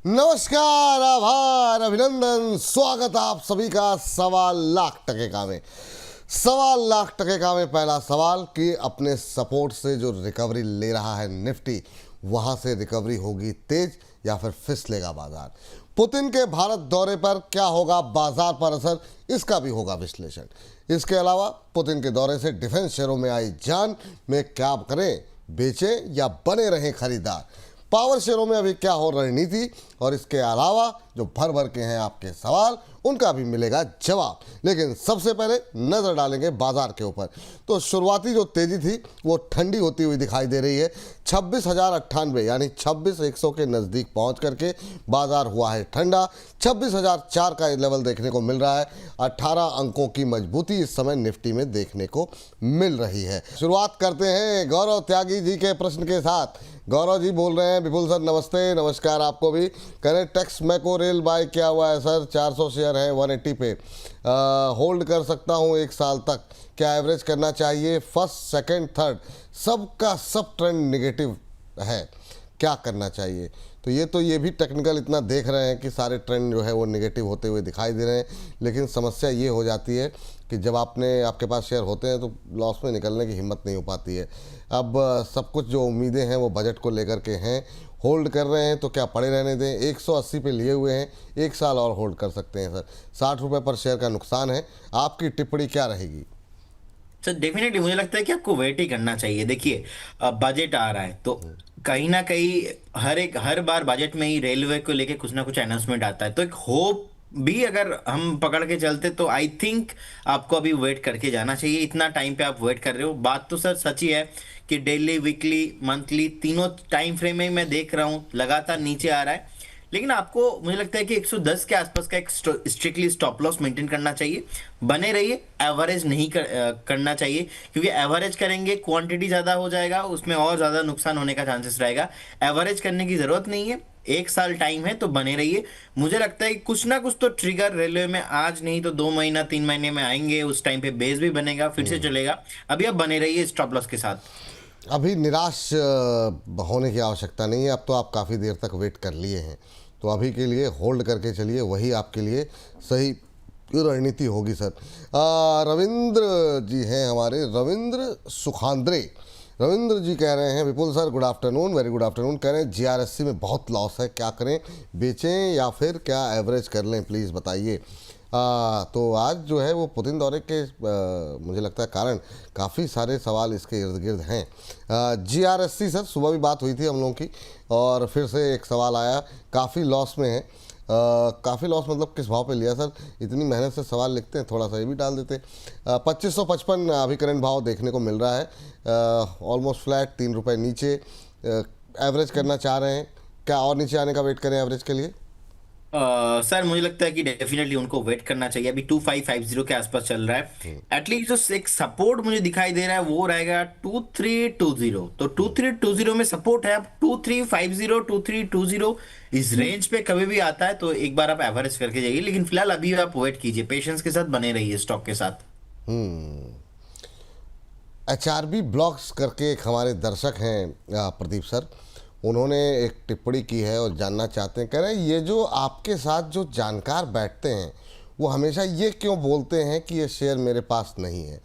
नमस्कार, आभार, अभिनंदन, स्वागत आप सभी का 1.25 लाख में। 1.25 लाख में पहला सवाल कि अपने सपोर्ट से जो रिकवरी ले रहा है निफ्टी, वहां से रिकवरी होगी तेज या फिर फिसलेगा बाजार। पुतिन के भारत दौरे पर क्या होगा बाजार पर असर, इसका भी होगा विश्लेषण। इसके अलावा पुतिन के दौरे से डिफेंस शेयरों में आई जान में क्या करें, बेचें या बने रहें खरीदार। पावर शेयरों में अभी क्या हो रणनीति, और इसके अलावा जो भर भर के हैं आपके सवाल, उनका भी मिलेगा जवाब। लेकिन सबसे पहले नजर डालेंगे बाजार के ऊपर। तो शुरुआती जो तेजी थी वो ठंडी होती हुई दिखाई दे रही है। 26,098 यानी 26,100 के नज़दीक पहुंच करके बाजार हुआ है ठंडा। 26,004 का लेवल देखने को मिल रहा है। 18 अंकों की मजबूती इस समय निफ्टी में देखने को मिल रही है। शुरुआत करते हैं गौरव त्यागी जी के प्रश्न के साथ। गौरव जी बोल रहे हैं, विपुल सर नमस्ते। नमस्कार आपको भी। करें टेक्स मैको रेल बाय क्या हुआ है सर? 400 शेयर है 180 पे, होल्ड कर सकता हूँ 1 साल तक। क्या एवरेज करना चाहिए? फर्स्ट सेकंड थर्ड सबका सब ट्रेंड निगेटिव है, क्या करना चाहिए? तो ये भी टेक्निकल इतना देख रहे हैं कि सारे ट्रेंड जो है वो निगेटिव होते हुए दिखाई दे रहे हैं। लेकिन समस्या ये हो जाती है कि जब आपके पास शेयर होते हैं तो लॉस में निकलने की हिम्मत नहीं हो पाती है। अब सब कुछ जो उम्मीदें हैं वो बजट को लेकर के हैं। होल्ड कर रहे हैं तो क्या पड़े रहने दें? 180 पे लिए हुए हैं, 1 साल और होल्ड कर सकते हैं सर। 60 रुपये पर शेयर का नुकसान है। आपकी टिप्पणी क्या रहेगी? सर डेफिनेटली मुझे लगता है कि आपको वेट ही करना चाहिए। देखिए, बजट आ रहा है तो कहीं ना कहीं हर बार बजट में ही रेलवे को लेके कुछ ना कुछ अनाउंसमेंट आता है, तो एक होप भी अगर हम पकड़ के चलते तो आई थिंक आपको अभी वेट करके जाना चाहिए। इतना टाइम पे आप वेट कर रहे हो, बात तो सर सच ही है कि डेली वीकली मंथली तीनों टाइम फ्रेम में मैं देख रहा हूँ लगातार नीचे आ रहा है। लेकिन आपको मुझे लगता है कि 110 के आसपास का एक स्ट्रिक्टली स्टॉप लॉस मेंटेन करना चाहिए। बने रहिए, एवरेज नहीं करना चाहिए, क्योंकि एवरेज करेंगे क्वांटिटी ज़्यादा हो जाएगा, उसमें और ज़्यादा नुकसान होने का चांसेस रहेगा। एवरेज करने की ज़रूरत नहीं है, 1 साल टाइम है तो बने रहिए। मुझे लगता है कि कुछ ना कुछ तो ट्रिगर रेलवे में आज नहीं तो 2 महीना 3 महीने में आएंगे। उस टाइम पे बेस भी बनेगा, फिर से चलेगा। अभी आप बने रहिए स्टॉप लॉस के साथ। अभी निराश होने की आवश्यकता नहीं है। अब तो आप काफ़ी देर तक वेट कर लिए हैं, तो अभी के लिए होल्ड करके चलिए, वही आपके लिए सही रणनीति होगी सर। रविंद्र जी हैं हमारे, रविंद्र सुखांद्रे। रविंद्र जी कह रहे हैं, Vipul sir good afternoon, very good afternoon. कह रहे हैं जीआरएससी में बहुत लॉस है, क्या करें? बेचें या फिर क्या एवरेज कर लें, प्लीज़ बताइए। तो आज जो है वो पुतिन दौरे के मुझे लगता है कारण काफ़ी सारे सवाल इसके इर्द गिर्द हैं। जीआरएससी सर सुबह भी बात हुई थी हम लोगों की, और फिर से एक सवाल आया, काफ़ी लॉस में है। काफ़ी लॉस मतलब किस भाव पे लिया सर? इतनी मेहनत से सवाल लिखते हैं, थोड़ा सा ये भी डाल देते। 2555 अभी करंट भाव देखने को मिल रहा है, ऑलमोस्ट फ्लैट, 3 रुपये नीचे। एवरेज करना चाह रहे हैं, क्या और नीचे आने का वेट करें एवरेज के लिए? सर मुझे लगता है कि डेफिनेटली उनको वेट करना चाहिए। अभी 2550 के आसपास चल रहा है। एटलीस्ट जो एक सपोर्ट मुझे दिखाई दे रहा है वो रहेगा 2320। तो 2320 में सपोर्ट है। अब 2350 2320 इस रेंज पे कभी भी आता है तो एक बार आप एवरेज करके जाइए, लेकिन फिलहाल अभी आप वेट कीजिए, पेशेंस के साथ बने रहिए स्टॉक के साथ। एचआरबी ब्लॉग्स करके एक हमारे दर्शक हैं प्रदीप सर, उन्होंने एक टिप्पणी की है और जानना चाहते हैं। कह रहे हैं ये जो आपके साथ जो जानकार बैठते हैं वो हमेशा ये क्यों बोलते हैं कि ये शेयर मेरे पास नहीं है?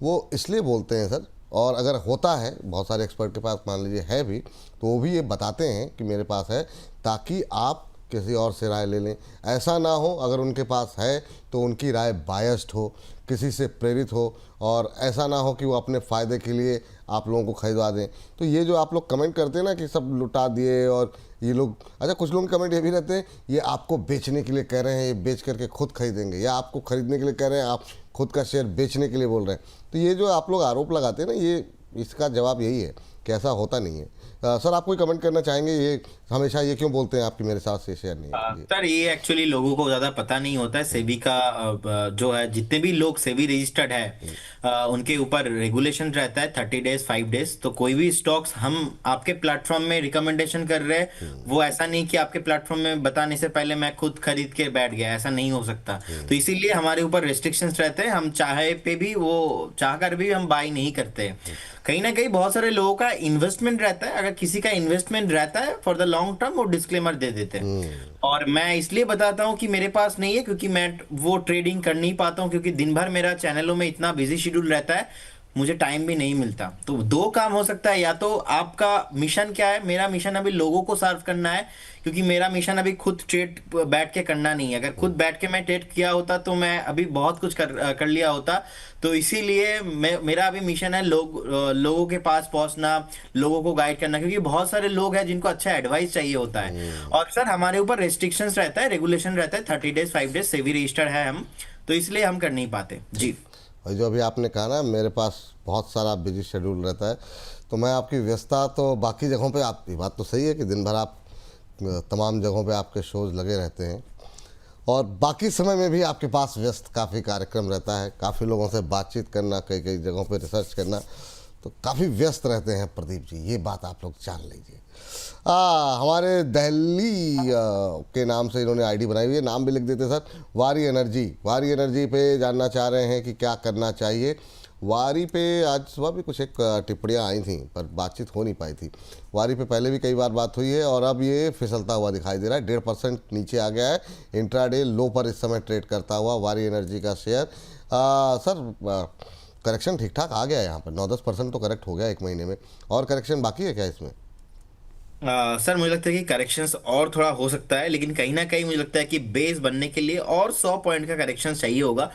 वो इसलिए बोलते हैं सर, और अगर होता है, बहुत सारे एक्सपर्ट के पास मान लीजिए है भी, तो वो भी ये बताते हैं कि मेरे पास है, ताकि आप किसी और से राय ले लें। ऐसा ना हो अगर उनके पास है तो उनकी राय बायस्ड हो, किसी से प्रेरित हो, और ऐसा ना हो कि वो अपने फ़ायदे के लिए आप लोगों को खरीदवा दें। तो ये जो आप लोग कमेंट करते हैं ना कि सब लुटा दिए, और ये लोग, अच्छा कुछ लोग कमेंट ये भी रहते हैं, ये आपको बेचने के लिए कह रहे हैं, ये बेच करके खुद खरीदेंगे, या आपको खरीदने के लिए कह रहे हैं, आप खुद का शेयर बेचने के लिए बोल रहे हैं। तो ये जो आप लोग आरोप लगाते हैं ना, ये इसका जवाब यही है कि ऐसा होता नहीं है। सर आप कोई कमेंट करना चाहेंगे, ये हमेशा ये क्यों बोलते हैं आपकी मेरे साथ से शेयर नहीं है जी? सर ये एक्चुअली लोगों को ज्यादा पता नहीं होता है। सेबी का जो है, जितने भी लोग सेबी रजिस्टर्ड है, उनके ऊपर रेगुलेशन रहता है 30 डेज 5 डेज। तो कोई भी स्टॉक्स हम आपके प्लेटफॉर्म में रिकमेंडेशन कर रहे हैं, वो ऐसा नहीं कि आपके प्लेटफॉर्म में बताने से पहले मैं खुद खरीद के बैठ गया, ऐसा नहीं हो सकता। तो इसीलिए हमारे ऊपर रेस्ट्रिक्शंस रहते हैं, हम चाहे पे भी वो चाह कर भी हम बाई नहीं करते हैं। कहीं ना कहीं बहुत सारे लोगों का इन्वेस्टमेंट रहता है, अगर किसी का इन्वेस्टमेंट रहता है फॉर द लॉन्ग टर्म, वो डिस्क्लेमर दे देते हैं। और मैं इसलिए बताता हूँ कि मेरे पास नहीं है, क्योंकि मैं वो ट्रेडिंग कर नहीं पाता हूँ, क्योंकि दिन भर मेरा चैनलों में इतना बिजी शेड्यूल रहता है, मुझे टाइम भी नहीं मिलता। तो दो काम हो सकता है, या तो आपका मिशन क्या है, मेरा मिशन अभी लोगों को सर्व करना है, क्योंकि मेरा मिशन अभी खुद ट्रेड बैठ के करना नहीं है। अगर खुद बैठ के मैं ट्रेड किया होता तो मैं अभी बहुत कुछ कर लिया होता। तो इसीलिए मेरा अभी मिशन है लोगों के पास पहुंचना, लोगों को गाइड करना, क्योंकि बहुत सारे लोग हैं जिनको अच्छा एडवाइस चाहिए होता है। और सर हमारे ऊपर रेस्ट्रिक्शंस रहता है, रेगुलेशन रहता है, 30 डेज 5 डेज सेवी रजिस्टर्ड है हम, तो इसलिए हम कर नहीं पाते जी। और जो अभी आपने कहा ना मेरे पास बहुत सारा बिजी शेड्यूल रहता है, तो मैं आपकी व्यस्तता तो बाकी जगहों पे, आपकी बात तो सही है कि दिन भर आप तमाम जगहों पे आपके शोज़ लगे रहते हैं, और बाकी समय में भी आपके पास व्यस्त काफ़ी कार्यक्रम रहता है, काफ़ी लोगों से बातचीत करना, कई कई जगहों पे रिसर्च करना, तो काफ़ी व्यस्त रहते हैं प्रदीप जी, ये बात आप लोग जान लीजिए। हमारे दिल्ली के नाम से इन्होंने आईडी बनाई हुई है, नाम भी लिख देते सर, वारी एनर्जी पे जानना चाह रहे हैं कि क्या करना चाहिए। वारी पे आज सुबह भी कुछ एक टिप्पणियाँ आई थी, पर बातचीत हो नहीं पाई थी। वारी पे पहले भी कई बार बात हुई है, और अब ये फिसलता हुआ दिखाई दे रहा है, 1.5% नीचे आ गया है, इंट्राडे लो पर इस समय ट्रेड करता हुआ वारी एनर्जी का शेयर। सर करेक्शन ठीक ठाक आ गया है यहाँ पर, 9-10% तो करेक्ट हो गया एक महीने में, और करेक्शन बाकी है क्या इसमें? सर मुझे लगता है कि करेक्शंस और थोड़ा हो सकता है, लेकिन कहीं ना कहीं मुझे लगता है कि बेस बनने के लिए और 100 पॉइंट का करेक्शन चाहिए होगा।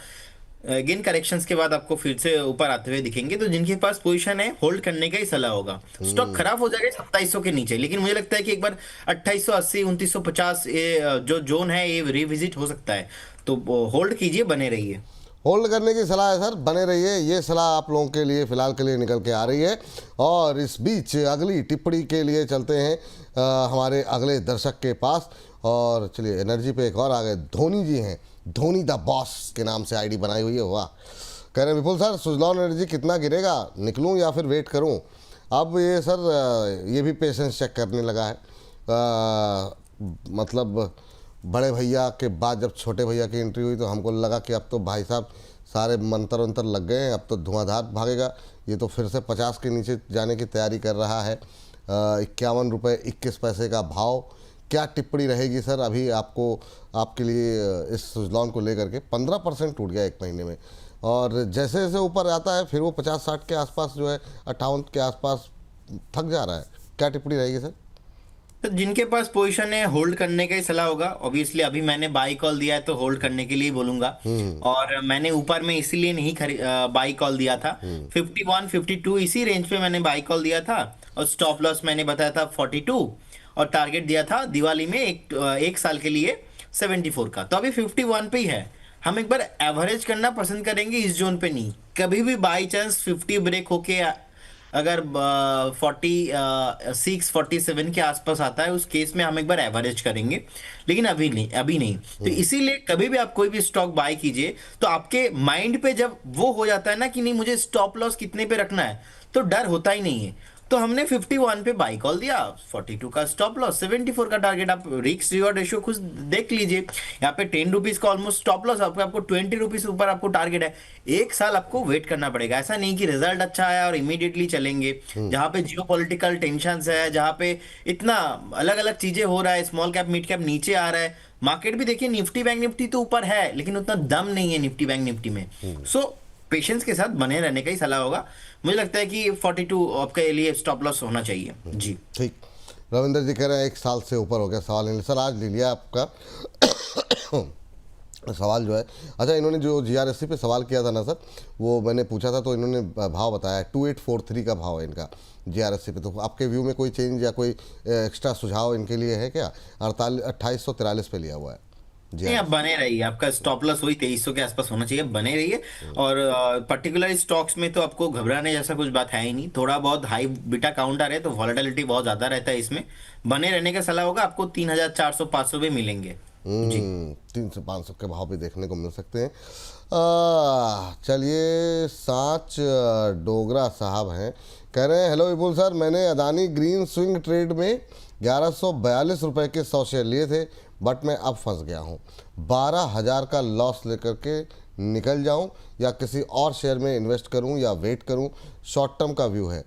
अगेन करेक्शंस के बाद आपको फिर से ऊपर आते हुए दिखेंगे, तो जिनके पास पोजीशन है होल्ड करने का ही सलाह होगा। स्टॉक खराब हो जाएगा 2700 के नीचे, लेकिन मुझे लगता है कि एक बार 2880 2950 ये जो जोन है ये रिविजिट हो सकता है, तो होल्ड कीजिए, बने रहिए। होल्ड करने की सलाह है सर, बने रहिए, ये सलाह आप लोगों के लिए फ़िलहाल के लिए निकल के आ रही है। और इस बीच अगली टिप्पणी के लिए चलते हैं हमारे अगले दर्शक के पास, और चलिए एनर्जी पे एक और आ गए, धोनी जी हैं, धोनी द बॉस के नाम से आईडी बनाई हुई है। वाह, कह रहे हैं विपुल सर सुजलॉन एनर्जी कितना गिरेगा, निकलूं या फिर वेट करूं? अब ये सर ये भी पेशेंस चेक करने लगा है। मतलब बड़े भैया के बाद जब छोटे भैया की एंट्री हुई तो हमको लगा कि अब तो भाई साहब सारे मंतर वंतर लग गए हैं, अब तो धुआंधार भागेगा। ये तो फिर से 50 के नीचे जाने की तैयारी कर रहा है। 51 रुपये 21 पैसे का भाव। क्या टिप्पणी रहेगी सर अभी आपको, आपके लिए इस सुजलॉन को लेकर के? 15% टूट गया एक महीने में, और जैसे जैसे ऊपर आता है फिर वो 50-60 के आसपास जो है, 58 के आसपास थक जा रहा है। क्या टिप्पणी रहेगी सर? तो जिनके पास पोजीशन है होल्ड करने का ही सलाह होगा। ऑब्वियसली अभी मैंने बाई कॉल दिया है तो होल्ड करने के लिए ही बोलूंगा। और मैंने ऊपर में इसीलिए नहीं बाई कॉल दिया था। 51 52 इसी रेंज पे मैंने बाई कॉल दिया था, और स्टॉप लॉस मैंने बताया था 42, और टारगेट दिया था दिवाली में एक साल के लिए 74 का। तो अभी 51 पे ही है। हम एक बार एवरेज करना पसंद करेंगे, इस जोन पे नहीं। कभी भी बाई चांस 50 ब्रेक होके अगर 46 47 के आसपास आता है, उस केस में हम एक बार एवरेज करेंगे, लेकिन अभी नहीं, अभी नहीं। तो इसीलिए कभी भी आप कोई भी स्टॉक बाय कीजिए तो आपके माइंड पे जब वो हो जाता है ना कि नहीं मुझे स्टॉप लॉस कितने पे रखना है, तो डर होता ही नहीं है। तो हमने 51 पे बाई कॉल दिया, 42 का स्टॉप लॉस, 74 का टारगेट। आप रिस्क रिवॉर्ड रेशियो खुद देख लीजिए, यहाँ पे 10 रुपीज का ऑलमोस्ट स्टॉप लॉस, आपको 20 रुपीज ऊपर आपको टारगेट है। एक साल आपको वेट करना पड़ेगा। ऐसा नहीं कि रिजल्ट अच्छा आया और इमीडिएटली चलेंगे। जहाँ पे जियो पॉलिटिकल टेंशन है, जहाँ पे इतना अलग अलग चीजें हो रहा है, स्मॉल कैप मिड कैप नीचे आ रहा है, मार्केट भी देखिए निफ्टी बैंक निफ्टी तो ऊपर है, लेकिन उतना दम नहीं है निफ्टी बैंक निफ्टी में। सो पेशेंस के साथ बने रहने का ही सलाह होगा। मुझे लगता है कि 42 आपके लिए स्टॉप लॉस होना चाहिए जी। ठीक। रविंद्र जी कह रहे हैं एक साल से ऊपर हो गया, सवाल नहीं सर आज ले लिया आपका सवाल जो है। अच्छा, इन्होंने जो जीआरएससी पे सवाल किया था ना सर, वो मैंने पूछा था तो इन्होंने भाव बताया 2843 का भाव है इनका जीआरएससी पे। तो आपके व्यू में कोई चेंज या कोई एक्स्ट्रा सुझाव इनके लिए है क्या? 2843 पे लिया हुआ है जी। नहीं, आप बने रहिए, आपका स्टॉप लॉस वही 2300 के आसपास होना चाहिए, बने रहिए। और पर्टिकुलर स्टॉक्स में तो आपको घबराने जैसा कुछ बात है ही नहीं। थोड़ा बहुत हाई बीटा काउंटर है तो वॉलेटिलिटी बहुत ज्यादा रहता है इसमें, बने रहने का सलाह होगा। आपको 3400 500 पे मिलेंगे जी। 300-500 के भाव भी देखने को मिल सकते हैं। चलिए, सांच डोगरा साहब हैं, कह रहे हैं हेलो विपुल सर, मैंने अदानी ग्रीन स्विंग ट्रेड में 1142 रुपये के 100 शेयर लिए थे, बट मैं अब फंस गया हूँ। 12,000 का लॉस लेकर के निकल जाऊँ या किसी और शेयर में इन्वेस्ट करूँ या वेट करूँ? शॉर्ट टर्म का व्यू है।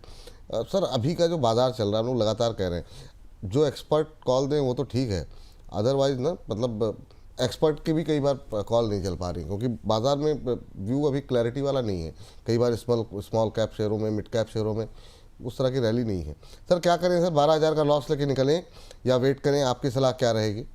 सर अभी का जो बाजार चल रहा है हम लोग लगातार कह रहे हैं जो एक्सपर्ट कॉल दें वो तो ठीक है, अदरवाइज ना मतलब एक्सपर्ट की भी कई बार कॉल नहीं चल पा रही क्योंकि बाजार में व्यू अभी क्लैरिटी वाला नहीं है। कई बार स्मॉल स्मॉल कैप शेयरों में, मिड कैप शेयरों में उस तरह की रैली नहीं है। सर क्या करें सर, 12,000 का लॉस लेके निकलें या वेट करें, आपकी सलाह क्या रहेगी?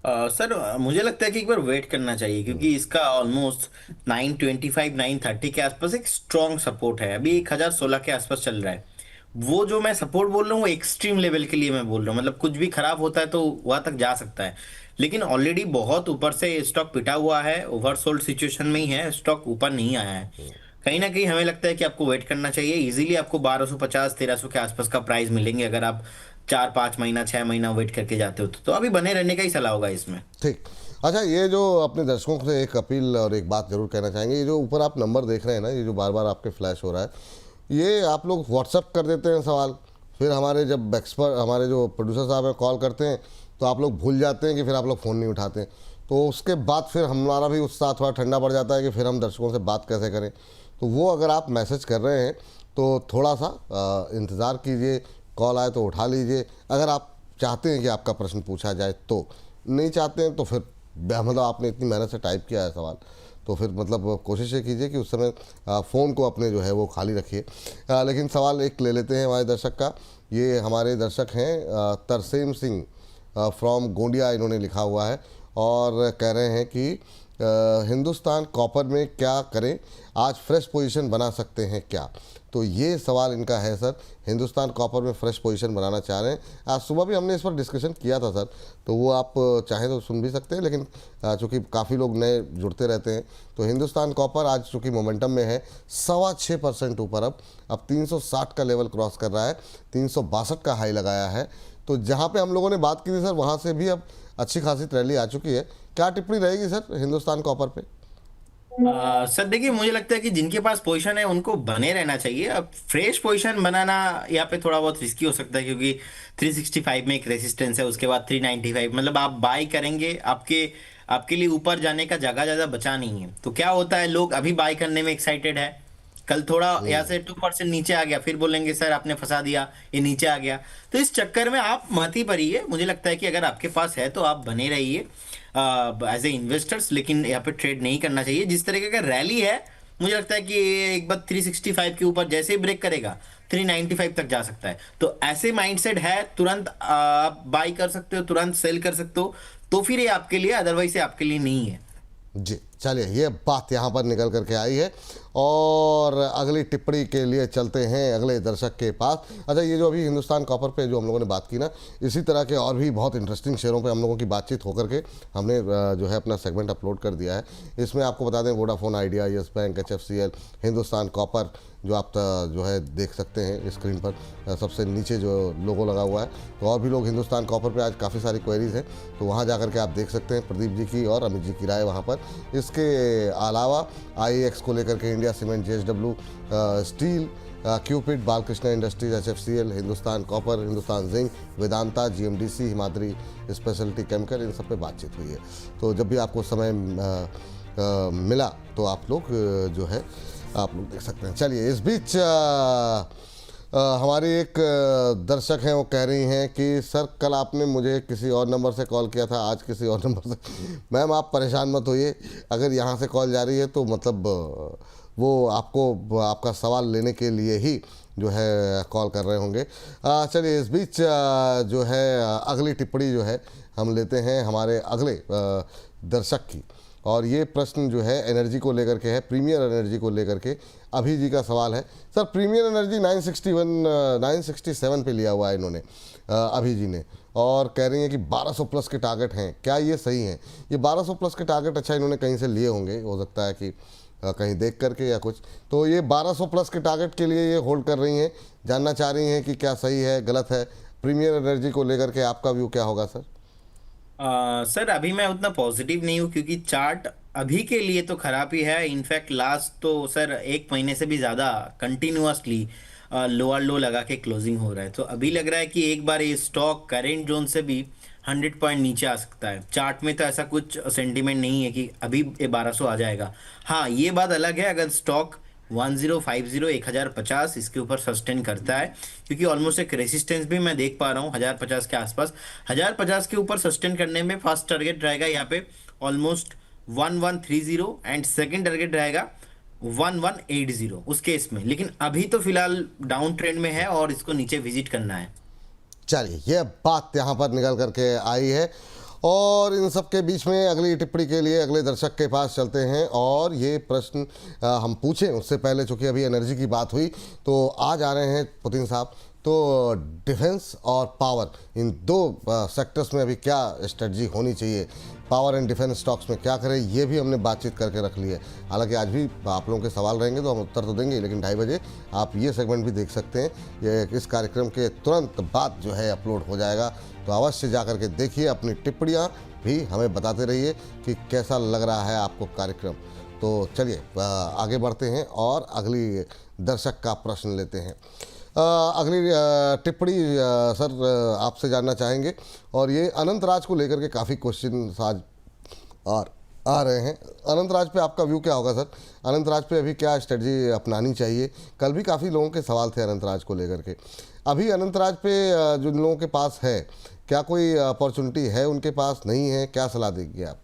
सर मुझे लगता है कि एक बार वेट करना चाहिए क्योंकि इसका ऑलमोस्ट 925 930 के आसपास एक स्ट्रॉन्ग सपोर्ट है, अभी 1016 के आसपास चल रहा है। वो जो मैं सपोर्ट बोल रहा हूँ वो एक्सट्रीम लेवल के लिए मैं बोल रहा हूँ, मतलब कुछ भी खराब होता है तो वहां तक जा सकता है। लेकिन ऑलरेडी बहुत ऊपर से स्टॉक पिटा हुआ है, ओवरसोल्ड सिचुएशन में ही है, स्टॉक ऊपर नहीं आया है। कहीं ना कहीं हमें लगता है कि आपको वेट करना चाहिए। इजीली आपको 1250 1300 के आसपास का प्राइस मिलेंगे अगर आप 4 5 महीना 6 महीना वेट करके जाते हो तो अभी बने रहने का ही सलाह होगा इसमें। ठीक। अच्छा, ये जो अपने दर्शकों से एक अपील और एक बात जरूर कहना चाहेंगे, ये जो ऊपर आप नंबर देख रहे हैं ना, ये जो बार बार आपके फ्लैश हो रहा है, ये आप लोग व्हाट्सअप कर देते हैं सवाल, फिर हमारे जब एक्सपर्ट हमारे जो प्रोड्यूसर साहब हैं कॉल करते हैं तो आप लोग भूल जाते हैं कि फिर आप लोग फ़ोन नहीं उठाते हैं। तो उसके बाद फिर हमारा भी उत्साह थोड़ा ठंडा पड़ जाता है कि फिर हम दर्शकों से बात कैसे करें। तो वो अगर आप मैसेज कर रहे हैं तो थोड़ा सा इंतज़ार कीजिए, कॉल आए तो उठा लीजिए। अगर आप चाहते हैं कि आपका प्रश्न पूछा जाए तो, नहीं चाहते हैं तो फिर मतलब आपने इतनी मेहनत से टाइप किया है सवाल तो फिर मतलब कोशिश ये कीजिए कि उस समय फ़ोन को अपने जो है वो खाली रखिए। लेकिन सवाल एक ले लेते हैं हमारे दर्शक का। ये हमारे दर्शक हैं तरसेम सिंह फ्रॉम गोंडिया, इन्होंने लिखा हुआ है और कह रहे हैं कि हिंदुस्तान कॉपर में क्या करें, आज फ्रेश पोजीशन बना सकते हैं क्या? तो ये सवाल इनका है सर। हिंदुस्तान कॉपर में फ्रेश पोजीशन बनाना चाह रहे हैं। आज सुबह भी हमने इस पर डिस्कशन किया था सर, तो वो आप चाहें तो सुन भी सकते हैं, लेकिन चूँकि काफ़ी लोग नए जुड़ते रहते हैं तो हिंदुस्तान कॉपर आज चूँकि मोमेंटम में है 6.25% ऊपर। अब 360 का लेवल क्रॉस कर रहा है, 362 का हाई लगाया है। तो जहाँ पे हम लोगों ने बात की थी सर वहाँ से भी अब अच्छी खासी रैली आ चुकी है। क्या टिप्पणी रहेगी सर हिंदुस्तान कॉपर पे? सर देखिए, मुझे लगता है कि जिनके पास पोजीशन है उनको बने रहना चाहिए। अब फ्रेश पोजीशन बनाना यहाँ पे थोड़ा बहुत रिस्की हो सकता है क्योंकि 365 में एक रेसिस्टेंस है, उसके बाद 395, मतलब आप बाई करेंगे, आपके आपके लिए ऊपर जाने का जगह ज्यादा बचा नहीं है। तो क्या होता है, लोग अभी बाई करने में एक्साइटेड है, कल थोड़ा यहाँ से 2% नीचे आ गया फिर बोलेंगे सर आपने फंसा दिया, ये नीचे आ गया। तो इस चक्कर में आप मत ही पड़िए। मुझे लगता है कि अगर आपके पास है तो आप बने रहिए एज ए इन्वेस्टर्स, लेकिन यहाँ पे ट्रेड नहीं करना चाहिए। जिस तरीके का रैली है, मुझे लगता है कि ये एक बार 365 के ऊपर जैसे ही ब्रेक करेगा 395 तक जा सकता है। तो ऐसे माइंडसेट है, तुरंत आप बाई कर सकते हो, तुरंत सेल कर सकते हो, तो फिर ये आपके लिए, अदरवाइज ये आपके लिए नहीं है। जी चलिए, ये बात यहाँ पर निकल करके आई है और अगली टिप्पणी के लिए चलते हैं अगले दर्शक के पास। अच्छा, ये जो अभी हिंदुस्तान कॉपर पे जो हम लोगों ने बात की ना, इसी तरह के और भी बहुत इंटरेस्टिंग शेयरों पे हम लोगों की बातचीत होकर के हमने जो है अपना सेगमेंट अपलोड कर दिया है। इसमें आपको बता दें Vodafone idea, yes bank, HFCL, Hindustan copper जो आप जो है देख सकते हैं स्क्रीन पर सबसे नीचे जो लोगो लगा हुआ है। तो और भी लोग हिंदुस्तान कॉपर पे आज काफ़ी सारी क्वेरीज हैं, तो वहाँ जा के आप देख सकते हैं प्रदीप जी की और अमित जी की राय वहाँ पर। इसके अलावा IEX को लेकर के India cement, JSW steel, Cupid, Balkrishna industries, HFCL, Hindustan copper, Hindustan zinc, Vedanta, GMDC, Himadri speciality chemical, इन सब पे बातचीत हुई है। तो जब भी आपको समय मिला तो आप लोग जो है आप लोग देख सकते हैं। चलिए, इस बीच हमारी एक दर्शक हैं, वो कह रही हैं कि सर कल आपने मुझे किसी और नंबर से कॉल किया था, आज किसी और नंबर से। मैम आप परेशान मत होइए, अगर यहाँ से कॉल जा रही है तो मतलब वो आपको आपका सवाल लेने के लिए ही जो है कॉल कर रहे होंगे। चलिए, इस बीच जो है अगली टिप्पणी जो है हम लेते हैं हमारे अगले दर्शक की, और ये प्रश्न जो है एनर्जी को लेकर के है, प्रीमियर एनर्जी को लेकर के अभी जी का सवाल है। सर प्रीमियर एनर्जी 967 पे लिया हुआ है इन्होंने अभी जी ने, और कह रही हैं कि 1200 प्लस के टारगेट हैं, क्या ये सही हैं? ये 1200 प्लस के टारगेट अच्छा इन्होंने कहीं से लिए होंगे, हो सकता है कि कहीं देख करके या कुछ। तो ये 1200 प्लस के टारगेट के लिए ये होल्ड कर रही हैं, जानना चाह रही हैं कि क्या सही है गलत है? प्रीमियर एनर्जी को लेकर के आपका व्यू क्या होगा सर? सर अभी मैं उतना पॉजिटिव नहीं हूँ क्योंकि चार्ट अभी के लिए तो खराब ही है। इनफैक्ट लास्ट तो सर 1 महीने से भी ज़्यादा कंटिन्यूअसली लोअर लो लगा के क्लोजिंग हो रहा है। तो अभी लग रहा है कि एक बार ये स्टॉक करेंट जोन से भी 100 पॉइंट नीचे आ सकता है। चार्ट में तो ऐसा कुछ सेंटीमेंट नहीं है कि अभी ये 1200 आ जाएगा। हाँ, ये बात अलग है, अगर स्टॉक 1050 1050 इसके ऊपर सस्टेन करता है, क्योंकि ऑलमोस्ट एक रेसिस्टेंस भी मैं देख पा रहा हूँ 1050 के आसपास। 1050 के ऊपर सस्टेन करने में फर्स्ट टारगेट रहेगा यहाँ पे ऑलमोस्ट 1130, एंड सेकंड टारगेट रहेगा 1180 उस केस में। लेकिन अभी तो फिलहाल डाउन ट्रेंड में है और इसको नीचे विजिट करना है। चलिए, ये बात यहाँ पर निकल करके आई है। और इन सब के बीच में अगली टिप्पणी के लिए अगले दर्शक के पास चलते हैं। और ये प्रश्न हम पूछें उससे पहले, चूंकि अभी एनर्जी की बात हुई, तो आज आ रहे हैं पुतिन साहब। तो डिफेंस और पावर, इन दो सेक्टर्स में अभी क्या स्ट्रेटजी होनी चाहिए, पावर एंड डिफेंस स्टॉक्स में क्या करें, ये भी हमने बातचीत करके रख ली है। हालांकि आज भी आप लोगों के सवाल रहेंगे तो हम उत्तर तो देंगे, लेकिन 2:30 बजे आप ये सेगमेंट भी देख सकते हैं। ये इस कार्यक्रम के तुरंत बाद जो है अपलोड हो जाएगा, तो अवश्य जा कर के देखिए। अपनी टिप्पणियाँ भी हमें बताते रहिए कि कैसा लग रहा है आपको कार्यक्रम। तो चलिए आगे बढ़ते हैं और अगली दर्शक का प्रश्न लेते हैं। अगली टिप्पणी सर आपसे जानना चाहेंगे, और ये अनंत राज को लेकर के काफ़ी क्वेश्चन आज आ रहे हैं। अनंत राज पे आपका व्यू क्या होगा सर? अनंत राज पे अभी क्या स्ट्रेटजी अपनानी चाहिए? कल भी काफ़ी लोगों के सवाल थे अनंत राज को लेकर के। अभी अनंत राज पे जो लोगों के पास है, क्या कोई अपॉर्चुनिटी है उनके पास, नहीं है, क्या सलाह देंगे आप?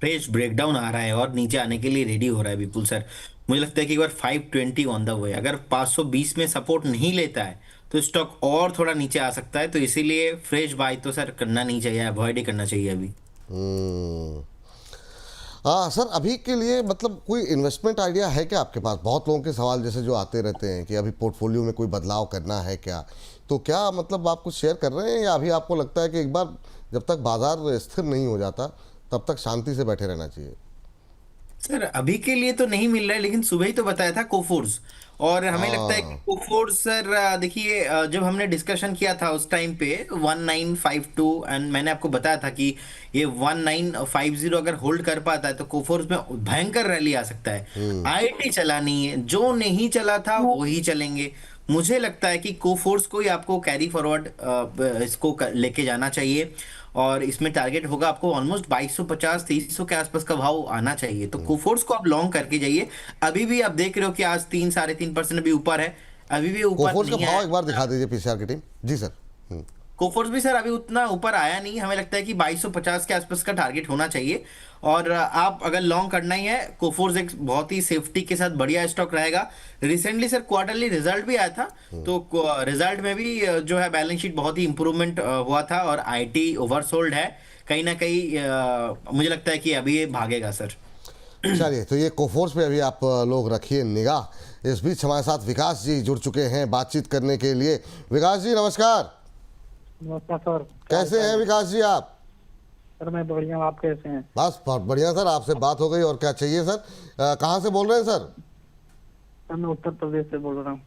फ्रेश ब्रेकडाउन आ रहा है और नीचे आने के लिए रेडी हो रहा है विपुल सर। मुझे लगता है कि एक बार 520 ऑन द वे, अगर 520 में सपोर्ट नहीं लेता है तो स्टॉक और थोड़ा नीचे आ सकता है। तो इसीलिए फ्रेश बाय तो सर करना नहीं चाहिए, अवॉइड ही करना चाहिए अभी। हम्म। हाँ सर, अभी के लिए मतलब कोई इन्वेस्टमेंट आइडिया है क्या आपके पास? बहुत लोगों के सवाल जैसे जो आते रहते हैं कि अभी पोर्टफोलियो में कोई बदलाव करना है क्या, तो क्या मतलब आप कुछ शेयर कर रहे हैं, या अभी आपको लगता है कि एक बार जब तक बाजार स्थिर नहीं हो जाता तब तक शांति से बैठे रहना चाहिए? सर अभी के लिए तो नहीं मिल रहा है, लेकिन सुबह ही तो बताया था कोफोर्स, और हमें लगता है कि हाँ। कोफोर्स सर देखिए जब हमने डिस्कशन किया था उस टाइम पे 1952, एंड मैंने आपको बताया था कि ये 1950 अगर होल्ड कर पाता है तो कोफोर्स में भयंकर रैली आ सकता है। आईटी चलानी है, जो नहीं चला था वो ही चलेंगे। मुझे लगता है कि कोफोर्स को ही आपको कैरी फॉरवर्ड इसको लेके जाना चाहिए, और इसमें टारगेट होगा आपको ऑलमोस्ट 2250 2300 के आसपास का भाव आना चाहिए। तो कोफोर्स को आप लॉन्ग करके जाइए। अभी भी आप देख रहे हो कि आज 3 3.5% अभी ऊपर है, अभी भी ऊपर कोफोर्स का नहीं भाव आया। एक बार दिखा दीजिए पीसीआर की टीम। जी सर। कोफोर्स भी सर अभी उतना ऊपर आया नहीं, हमें लगता है कि 2250 के आसपास का टारगेट होना चाहिए। और आप अगर लॉन्ग करना ही है, कोफोर्स एक बहुत ही सेफ्टी के साथ बढ़िया स्टॉक रहेगा। रिसेंटली सर क्वार्टरली रिजल्ट भी आया था, तो रिजल्ट में भी जो है बैलेंस शीट बहुत ही इंप्रूवमेंट हुआ था, और आईटी ओवरसोल्ड है कहीं ना कहीं। मुझे लगता है कि अभी ये भागेगा सर। चलिए, तो ये कोफोर्स पे अभी आप लोग रखिए निगाह। इस बीच हमारे साथ विकास जी जुड़ चुके हैं बातचीत करने के लिए। विकास जी नमस्कार। नमस्कार सर। कैसे हैं विकास जी आप? सर मैं बढ़िया हूँ, आप कैसे हैं? बस बहुत बढ़िया सर, आपसे बात हो गई और क्या चाहिए सर। कहाँ से बोल रहे हैं सर? सर मैं उत्तर प्रदेश से बोल रहा हूँ।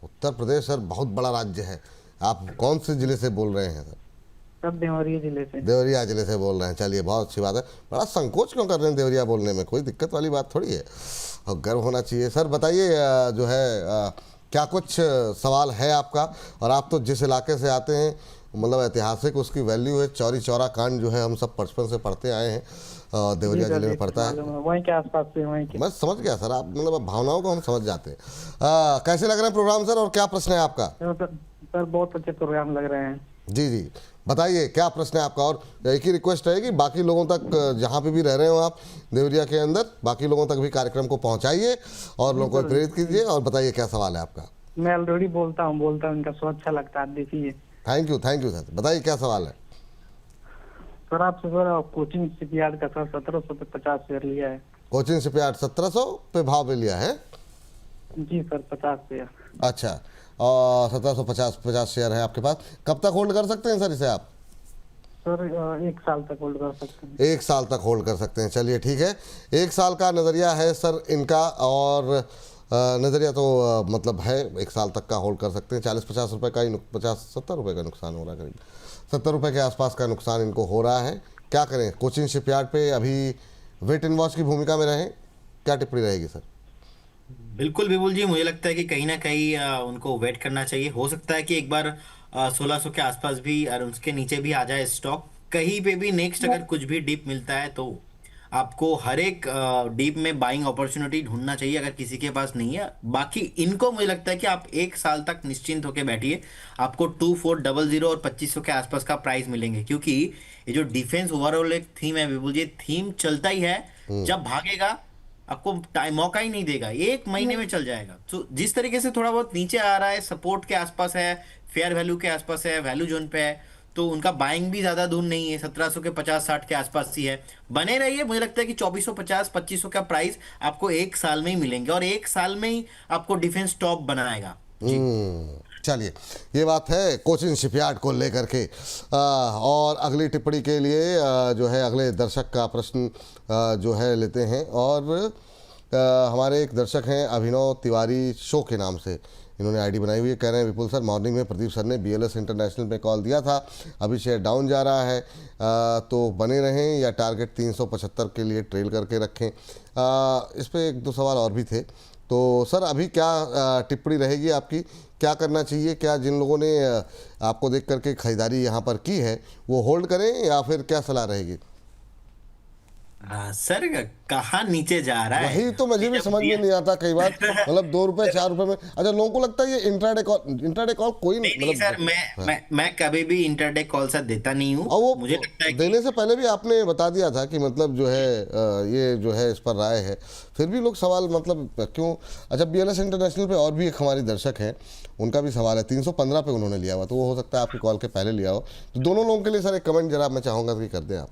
उत्तर प्रदेश सर बहुत बड़ा राज्य है। आप कौन से ज़िले से बोल रहे हैं सर? सर देवरिया जिले से। देवरिया जिले से बोल रहे हैं। चलिए, बहुत अच्छी बात है। बड़ा संकोच क्यों कर रहे हैं देवरिया बोलने में? कोई दिक्कत वाली बात थोड़ी है, और गर्व होना चाहिए। सर बताइए जो है क्या कुछ सवाल है आपका? और आप तो जिस इलाके से आते हैं, मतलब ऐतिहासिक उसकी वैल्यू है। चौरी चौरा कांड जो है हम सब बचपन से पढ़ते आए हैं, देवरिया जिले में पड़ता है। वहीं के आसपास से, वहीं के। मैं समझ गया सर, आप मतलब भावनाओं को हम समझ जाते हैं। कैसे लग रहे हैं प्रोग्राम सर, और क्या प्रश्न है आपका? सर बहुत अच्छे प्रोग्राम लग रहे हैं। जी जी, बताइए क्या प्रश्न है आपका। और एक ही रिक्वेस्ट है कि बाकी लोगों तक, जहाँ पे भी रह रहे हो आप देवरिया के अंदर, बाकी लोगों तक भी कार्यक्रम को पहुँचाइए और लोगों को प्रेरित कीजिए। और बताइए क्या सवाल है आपका। मैं ऑलरेडी बोलता हूँ, इनका शो अच्छा लगता है, देखिए। Thank you sir. बताइए क्या सवाल है। सर आपसे सर कोचिंग शिपयार्ड का सर 1700 पे 50 शेयर लिया है। कोचिंग शिपयार्ड 1700 पे भाव पे लिया है? जी सर 50 शेयर। अच्छा, और 1750 शेयर है आपके पास। कब तक होल्ड कर सकते हैं सर इसे आप? सर 1 साल तक होल्ड कर सकते हैं। 1 साल तक होल्ड कर सकते हैं। चलिए ठीक है, 1 साल का नज़रिया है सर इनका। और नज़रिया तो मतलब है 1 साल तक का होल्ड कर सकते हैं। 40-50 रुपये का ही 50-70 रुपये का नुकसान हो रहा है, करीब 70 रुपये के आसपास का नुकसान इनको हो रहा है। क्या करें? कोचिंग शिपयार्ड पे अभी वेट एंड वॉच की भूमिका में रहें? क्या टिप्पणी रहेगी सर? बिल्कुल विपुल जी, मुझे लगता है कि कहीं ना कहीं उनको वेट करना चाहिए। हो सकता है कि एक बार 1600 के आसपास भी और उसके नीचे भी आ जाए स्टॉक। कहीं पे भी नेक्स्ट अगर कुछ भी डिप मिलता है तो आपको हर एक डीप में बाइंग अपॉर्चुनिटी ढूंढना चाहिए अगर किसी के पास नहीं है। बाकी इनको मुझे लगता है कि आप एक साल तक निश्चिंत होकर बैठिए, आपको 2400 और 2500 के आसपास का प्राइस मिलेंगे, क्योंकि ये जो डिफेंस ओवरऑल एक थीम है विपुल जी, थीम चलता ही है। जब भागेगा आपको टाइम मौका ही नहीं देगा, एक महीने में चल जाएगा। तो जिस तरीके से थोड़ा बहुत नीचे आ रहा है, सपोर्ट के आसपास है, फेयर वैल्यू के आसपास है, वैल्यू जोन पे है, तो उनका बाइंग भी ज्यादा दूर नहीं है, 1700 के 50-60 के आसपास ही है। बने रहिए, मुझे लगता है कि 2450 2500 का प्राइस आपको एक साल में ही मिलेंगे, और एक साल में ही आपको डिफेंस टॉप बनाएगा जी। चलिए, ये बात है कोचिन शिपयार्ड को लेकर के। और अगली टिप्पणी के लिए जो है अगले दर्शक का प्रश्न जो है लेते हैं। और हमारे एक दर्शक हैं अभिनव तिवारी शो के नाम से, इन्होंने आईडी बनाई हुई है। कह रहे हैं विपुल सर, मॉर्निंग में प्रदीप सर ने BLS इंटरनेशनल पे कॉल दिया था, अभी शेयर डाउन जा रहा है, तो बने रहें या टारगेट 375 के लिए ट्रेल करके रखें। इस पे एक दो सवाल और भी थे। तो सर अभी क्या टिप्पणी रहेगी आपकी, क्या करना चाहिए? क्या जिन लोगों ने आपको देख करके खरीदारी यहाँ पर की है वो होल्ड करें, या फिर क्या सलाह रहेगी? सर कहाँ नीचे जा रहा है, वही तो मुझे भी समझ में नहीं आता कई बार, मतलब 2 रुपए 4 रुपए में। अच्छा, लोगों को लगता है ये इंट्राडे कॉल कोई नहीं मतलब सर, मैं कभी भी इंटरडे कॉल सर देता नहीं हूँ। और वो मुझे लगता है कि देने से पहले भी आपने बता दिया था कि मतलब जो है ये जो है इस पर राय है, फिर भी लोग सवाल मतलब क्यों? अच्छा, BLS इंटरनेशनल पे और भी एक हमारी दर्शक है, उनका भी सवाल है, 315 पे उन्होंने लिया हुआ, तो वो हो सकता है आपकी कॉल के पहले लिया हो। तो दोनों लोगों के लिए सर एक कमेंट जरा मैं चाहूँगा कि कर दें आप।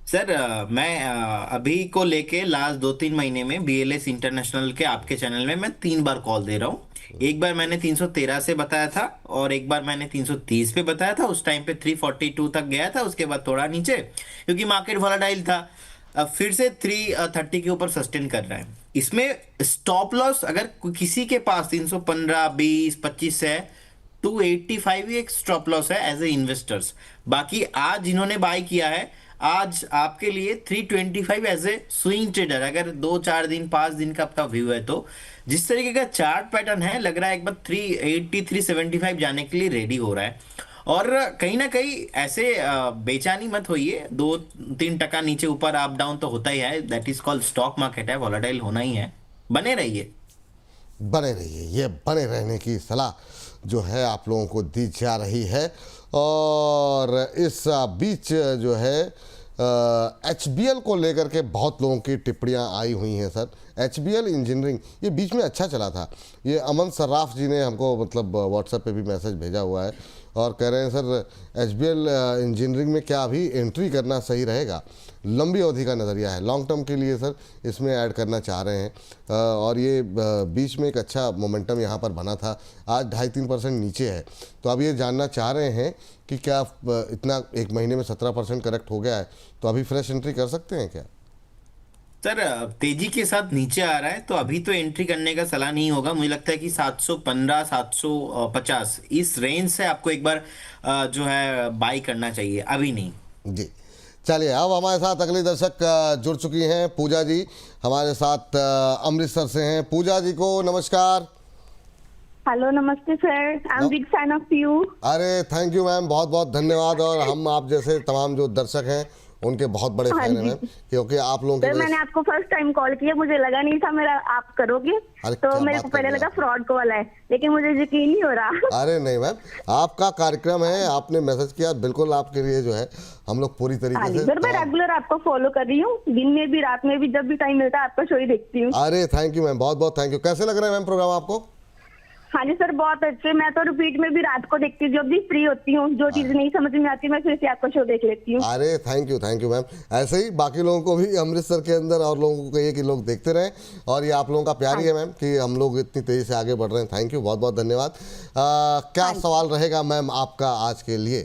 सर मैं अभी को लेके लास्ट 2-3 महीने में BLS इंटरनेशनल के आपके चैनल में मैं 3 बार कॉल दे रहा हूँ। एक बार मैंने 313 से बताया था, और एक बार मैंने 330 पे बताया था, उस टाइम पे 342 तक गया था, उसके बाद थोड़ा नीचे क्योंकि मार्केट वॉलेटाइल था। अब फिर से 330 के ऊपर सस्टेन कर रहा है। इसमें स्टॉप लॉस अगर किसी के पास 315 20 25 है, 285 ही एक स्टॉप लॉस है एज ए इन्वेस्टर्स। बाकी आज जिन्होंने बाय किया है, आज आपके लिए 325 एज ए स्विंग ट्रेडर, अगर 2-4 दिन 5 दिन का आपका व्यू है, तो जिस तरीके का चार्ट पैटर्न है, लग रहा है एक बार 380 375 जाने के लिए रेडी हो रहा है। और कहीं ना कहीं ऐसे बेचैनी मत होइए, 2-3% नीचे ऊपर अप डाउन तो होता ही है, that is called stock market है, वॉलेटाइल होना ही है। बने रहिए, बने रहिए, ये बने रहने की सलाह जो है आप लोगों को दी जा रही है। और इस बीच जो है HBL को लेकर के बहुत लोगों की टिप्पणियां आई हुई हैं सर। HBL इंजीनियरिंग ये बीच में अच्छा चला था, ये अमन सर्राफ जी ने हमको मतलब व्हाट्सएप पे भी मैसेज भेजा हुआ है, और कह रहे हैं सर HBL इंजीनियरिंग में क्या अभी एंट्री करना सही रहेगा? लंबी अवधि का नज़रिया है, लॉन्ग टर्म के लिए सर इसमें ऐड करना चाह रहे हैं। और ये बीच में एक अच्छा मोमेंटम यहाँ पर बना था, आज 2.5-3% नीचे है, तो अब ये जानना चाह रहे हैं कि क्या इतना एक महीने में 17% करेक्ट हो गया है, तो अभी फ्रेश एंट्री कर सकते हैं क्या? सर तेजी के साथ नीचे आ रहा है तो अभी तो एंट्री करने का सलाह नहीं होगा। मुझे लगता है कि 715 750 इस रेंज से आपको एक बार जो है बाई करना चाहिए, अभी नहीं जी। चलिए, अब हमारे साथ अगली दर्शक जुड़ चुकी हैं, पूजा जी हमारे साथ अमृतसर से हैं। पूजा जी को नमस्कार। हेलो, नमस्ते sir, I am big fan of you. अरे थैंक यू मैम, बहुत बहुत धन्यवाद। और हम आप जैसे तमाम जो दर्शक हैं उनके बहुत बड़े फैन हैं मैम, क्योंकि आप लोगों के मैंने आपको फर्स्ट टाइम कॉल किया, मुझे लगा नहीं था मेरा आप करोगे, तो मेरे को पहले लगा फ्रॉड कॉल है, लेकिन मुझे यकीन नहीं हो रहा। अरे नहीं मैम, आपका कार्यक्रम है, आपने मैसेज किया, बिल्कुल आपके लिए जो है हम लोग पूरी तरीके से। सर मैं रेगुलर आपको फॉलो कर रही हूँ, दिन में भी रात में भी, जब भी टाइम मिलता है आपका शो ही देखती हूँ। अरे थैंक यू मैम, बहुत बहुत थैंक यू। कैसे लग रहा है मैम प्रोग्राम आपको? हाँ जी सर, बहुत अच्छे। मैं तो रिपीट में भी रात को देखती हूँ, जब भी फ्री होती हूँ, जो चीज नहीं समझ में आती मैं फिर से आपका शो देख लेती हूँ। अरे थैंक यू मैम। ऐसे ही बाकी लोगों को भी अमृतसर के अंदर और लोगों को कहिए कि लोग देखते रहें, और ये आप लोगों का प्यार ही है मैम कि हम लोग इतनी तेजी से आगे बढ़ रहे हैं। थैंक यू, बहुत बहुत धन्यवाद। क्या सवाल रहेगा मैम आपका आज के लिए?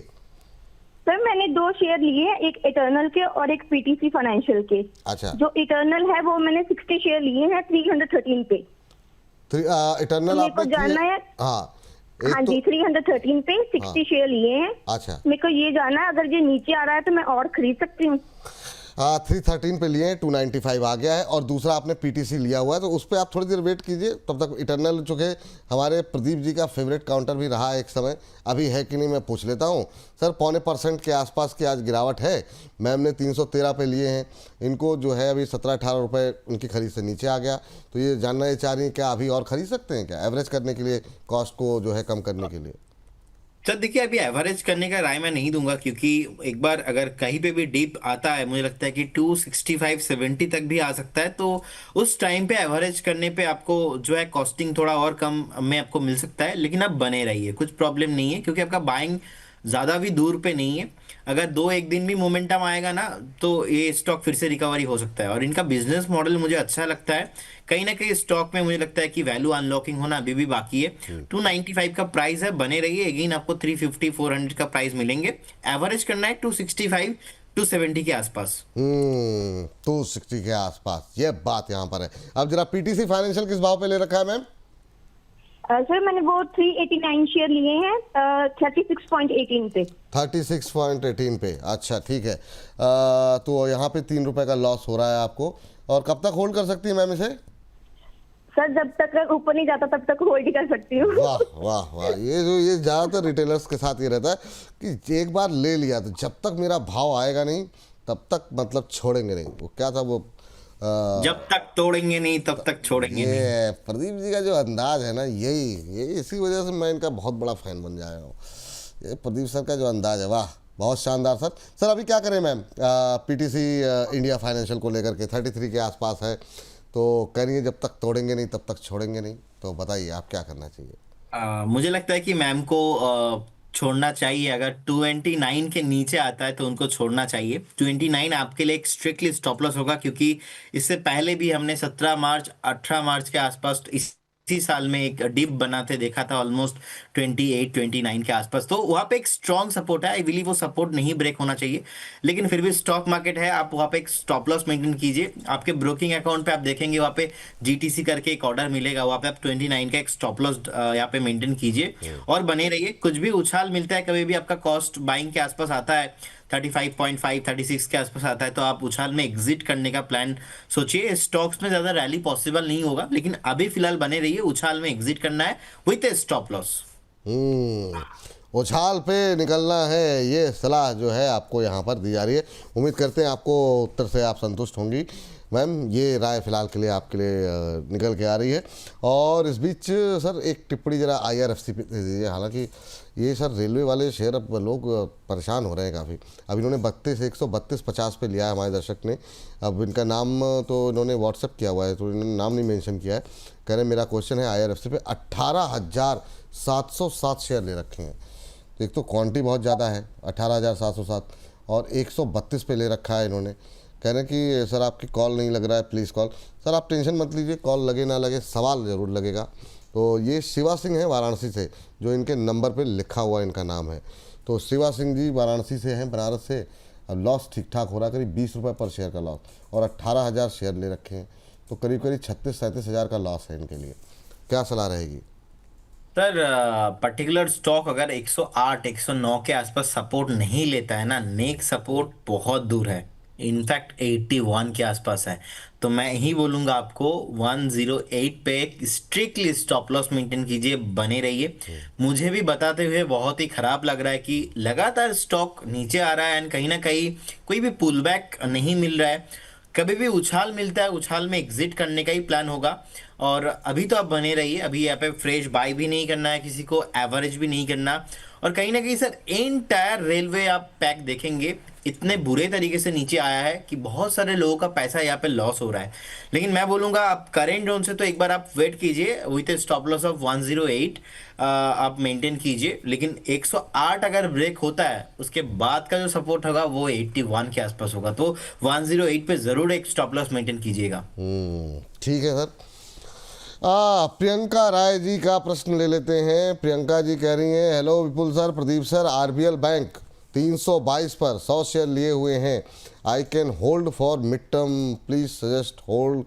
सर मैंने 2 शेयर लिए हैं, एक इटर्नल के और एक PTC फाइनेंशियल के। अच्छा, जो इटर्नल है वो मैंने 60 शेयर लिए हैं 313 पे। इटर्नल मेरे को जानना है, हाँ हाँ जी 313 पे 60 शेयर लिए हैं। अच्छा, मेरे को ये जानना है, अगर ये नीचे आ रहा है तो मैं और खरीद सकती हूँ? 313 पे लिए हैं, 295 आ गया है। और दूसरा आपने पीटीसी लिया हुआ है, तो उस पर आप थोड़ी देर वेट कीजिए, तब तक इटर्नल चूँकि हमारे प्रदीप जी का फेवरेट काउंटर भी रहा एक समय, अभी है कि नहीं मैं पूछ लेता हूँ। सर 0.25% के आसपास की आज गिरावट है। मैम ने 313 पे लिए हैं, इनको जो है अभी 17-18 रुपये उनकी खरीद से नीचे आ गया। तो ये जानना ये चाह रही हैं क्या अभी और ख़रीद सकते हैं क्या, एवरेज करने के लिए, कॉस्ट को जो है कम करने के लिए? सर देखिए, अभी एवरेज करने का राय मैं नहीं दूंगा, क्योंकि एक बार अगर कहीं पे भी डीप आता है, मुझे लगता है कि 265-70 तक भी आ सकता है, तो उस टाइम पे एवरेज करने पे आपको जो है कॉस्टिंग थोड़ा और कम में आपको मिल सकता है। लेकिन आप बने रहिए, कुछ प्रॉब्लम नहीं है, क्योंकि आपका बाइंग ज़्यादा भी दूर पे नहीं है। अगर 2-1 दिन भी मोमेंटम आएगा ना, तो ये स्टॉक फिर से रिकवरी हो सकता है। और इनका बिजनेस मॉडल मुझे अच्छा लगता है। कहीं ना कहीं स्टॉक में मुझे लगता है कि वैल्यू अनलॉकिंग होना अभी भी बाकी है। 295 का प्राइस है, बने रहिए। अगेन आपको 350-400 का प्राइस मिलेंगे। एवरेज करना है 265-270 के आसपास। 260 के आसपास, ये बात यहाँ पर है। अब जरा पीटीसी फाइनेंशियल किस भाव पे ले रखा है मैम? सर मैंने वो 389 शेयर लिए हैं 36.18 पे। 36.18 पे, अच्छा ठीक है। तो यहाँ पे 3 रुपए का लॉस हो रहा है आपको। और कब तक होल्ड कर सकती है मैम इसे? सर जब तक ऊपर नहीं जाता तब तक होल्ड ही कर सकती हूँ। वाह वाह वाह, ये ज़्यादातर रिटेलर्स के साथ ये रहता है कि एक बार ले लिया तो जब तक मेरा भाव आएगा नहीं तब तक मतलब छोड़ेंगे नहीं। वो क्या था वो, जब तक तोड़ेंगे नहीं तब तक छोड़ेंगे नहीं। ये प्रदीप जी का जो अंदाज है ना, यही इसी वजह से मैं इनका बहुत बड़ा फैन बन जाया हूँ। ये प्रदीप सर का जो अंदाज है, वाह बहुत शानदार सर। सर अभी क्या करें मैम, पीटीसी इंडिया फाइनेंशियल को लेकर के 33 के आसपास है, तो कह रही है जब तक तोड़ेंगे नहीं तब तक छोड़ेंगे नहीं, तो बताइए आप क्या करना चाहिए? मुझे लगता है कि मैम को छोड़ना चाहिए। अगर 29 के नीचे आता है तो उनको छोड़ना चाहिए। 29 आपके लिए एक स्ट्रिक्टली स्टॉप लॉस होगा, क्योंकि इससे पहले भी हमने 17 मार्च 18 मार्च के आसपास इसी साल में एक डिप बनाते देखा था, ऑलमोस्ट 28-29 के आसपास। तो वहाँ पे एक स्ट्रॉन्ग सपोर्ट है। आई बिलीव वो सपोर्ट नहीं ब्रेक होना चाहिए। लेकिन फिर भी स्टॉक मार्केट है, आप वहाँ पे एक स्टॉप लॉस मेंटेन कीजिए। आपके ब्रोकिंग अकाउंट पे आप देखेंगे, वहाँ पे जीटीसी करके एक ऑर्डर मिलेगा, वहाँ पे आप 29 का एक स्टॉप लॉस यहाँ पे मेंटेन कीजिए और बने रहिए। कुछ भी उछाल मिलता है, कभी भी आपका कॉस्ट बाइंग के आसपास आता है, 35.5-36 के आसपास आता है, तो आप उछाल में एग्जिट करने का प्लान सोचिए। स्टॉक्स में ज्यादा रैली पॉसिबल नहीं होगा, लेकिन अभी फिलहाल बने रहिए। उछाल में एग्जिट करना है विथ ए स्टॉप लॉस। उछाल पे निकलना है, ये सलाह जो है आपको यहाँ पर दी जा रही है। उम्मीद करते हैं आपको उत्तर से आप संतुष्ट होंगी मैम। ये राय फिलहाल के लिए आपके लिए निकल के आ रही है। और इस बीच सर एक टिप्पणी जरा IRFC पे दे दीजिए। हालांकि ये सर रेलवे वाले शेयर अब लोग परेशान हो रहे हैं काफ़ी। अब इन्होंने 132-50 पे लिया है हमारे दर्शक ने। अब इनका नाम तो इन्होंने व्हाट्सएप किया हुआ है, तो इन्होंने नाम नहीं मेंशन किया है। कह रहे मेरा क्वेश्चन है IRFC पे 18,707 शेयर ले रखे हैं। तो एक तो क्वांटिटी बहुत ज़्यादा है, 18,707, और 132 पे ले रखा है इन्होंने। कह रहे हैं कि सर आपकी कॉल नहीं लग रहा है, प्लीज़ कॉल। सर आप टेंशन मत लीजिए, कॉल लगे ना लगे सवाल ज़रूर लगेगा। तो ये शिवा सिंह है वाराणसी से, जो इनके नंबर पे लिखा हुआ इनका नाम है। तो शिवा सिंह जी वाराणसी से हैं, बनारस से। अब लॉस ठीक ठाक हो रहा है, करीब 20 रुपये पर शेयर का लॉस, और 18,000 शेयर ले रखे हैं, तो करीब 36-37 हज़ार का लॉस है इनके लिए। क्या सलाह रहेगी? सर पर्टिकुलर स्टॉक अगर 108-109 के आसपास सपोर्ट नहीं लेता है ना, नेक्स्ट सपोर्ट बहुत दूर है, इनफैक्ट 81 के आसपास है, तो मैं ही बोलूंगा आपको 108 पे एक स्ट्रिक्टली स्टॉप लॉस मेंटेन कीजिए, बने रहिए। मुझे भी बताते हुए बहुत ही खराब लग रहा है कि लगातार स्टॉक नीचे आ रहा है एंड कहीं ना कहीं कोई भी पुल बैक नहीं मिल रहा है। कभी भी उछाल मिलता है, उछाल में एग्जिट करने का ही प्लान होगा। और अभी तो आप बने रहिए। अभी यहाँ पे फ्रेश बाय भी नहीं करना है किसी को, एवरेज भी नहीं करना। और कहीं ना कहीं सर एंटायर रेलवे आप पैक देखेंगे, इतने बुरे तरीके से नीचे आया है कि बहुत सारे लोगों का पैसा यहाँ पे लॉस हो रहा है। लेकिन मैं बोलूंगा आप करेंट जोन से तो एक बार आप वेट कीजिए, विथ स्टॉप लॉस ऑफ 108 आप मेंटेन कीजिए। लेकिन 108 अगर ब्रेक होता है, उसके बाद का जो सपोर्ट होगा वो 81 के आसपास होगा, तो 108 पे जरूर एक स्टॉप लॉस मेंटेन कीजिएगा। ठीक है सर। प्रियंका राय जी का प्रश्न ले लेते हैं। प्रियंका जी कह रही हैं, hello Vipul sir, Pradeep sir, RBL bank 322 पर 100 शेयर लिए हुए हैं। I can hold for mid term, please suggest, hold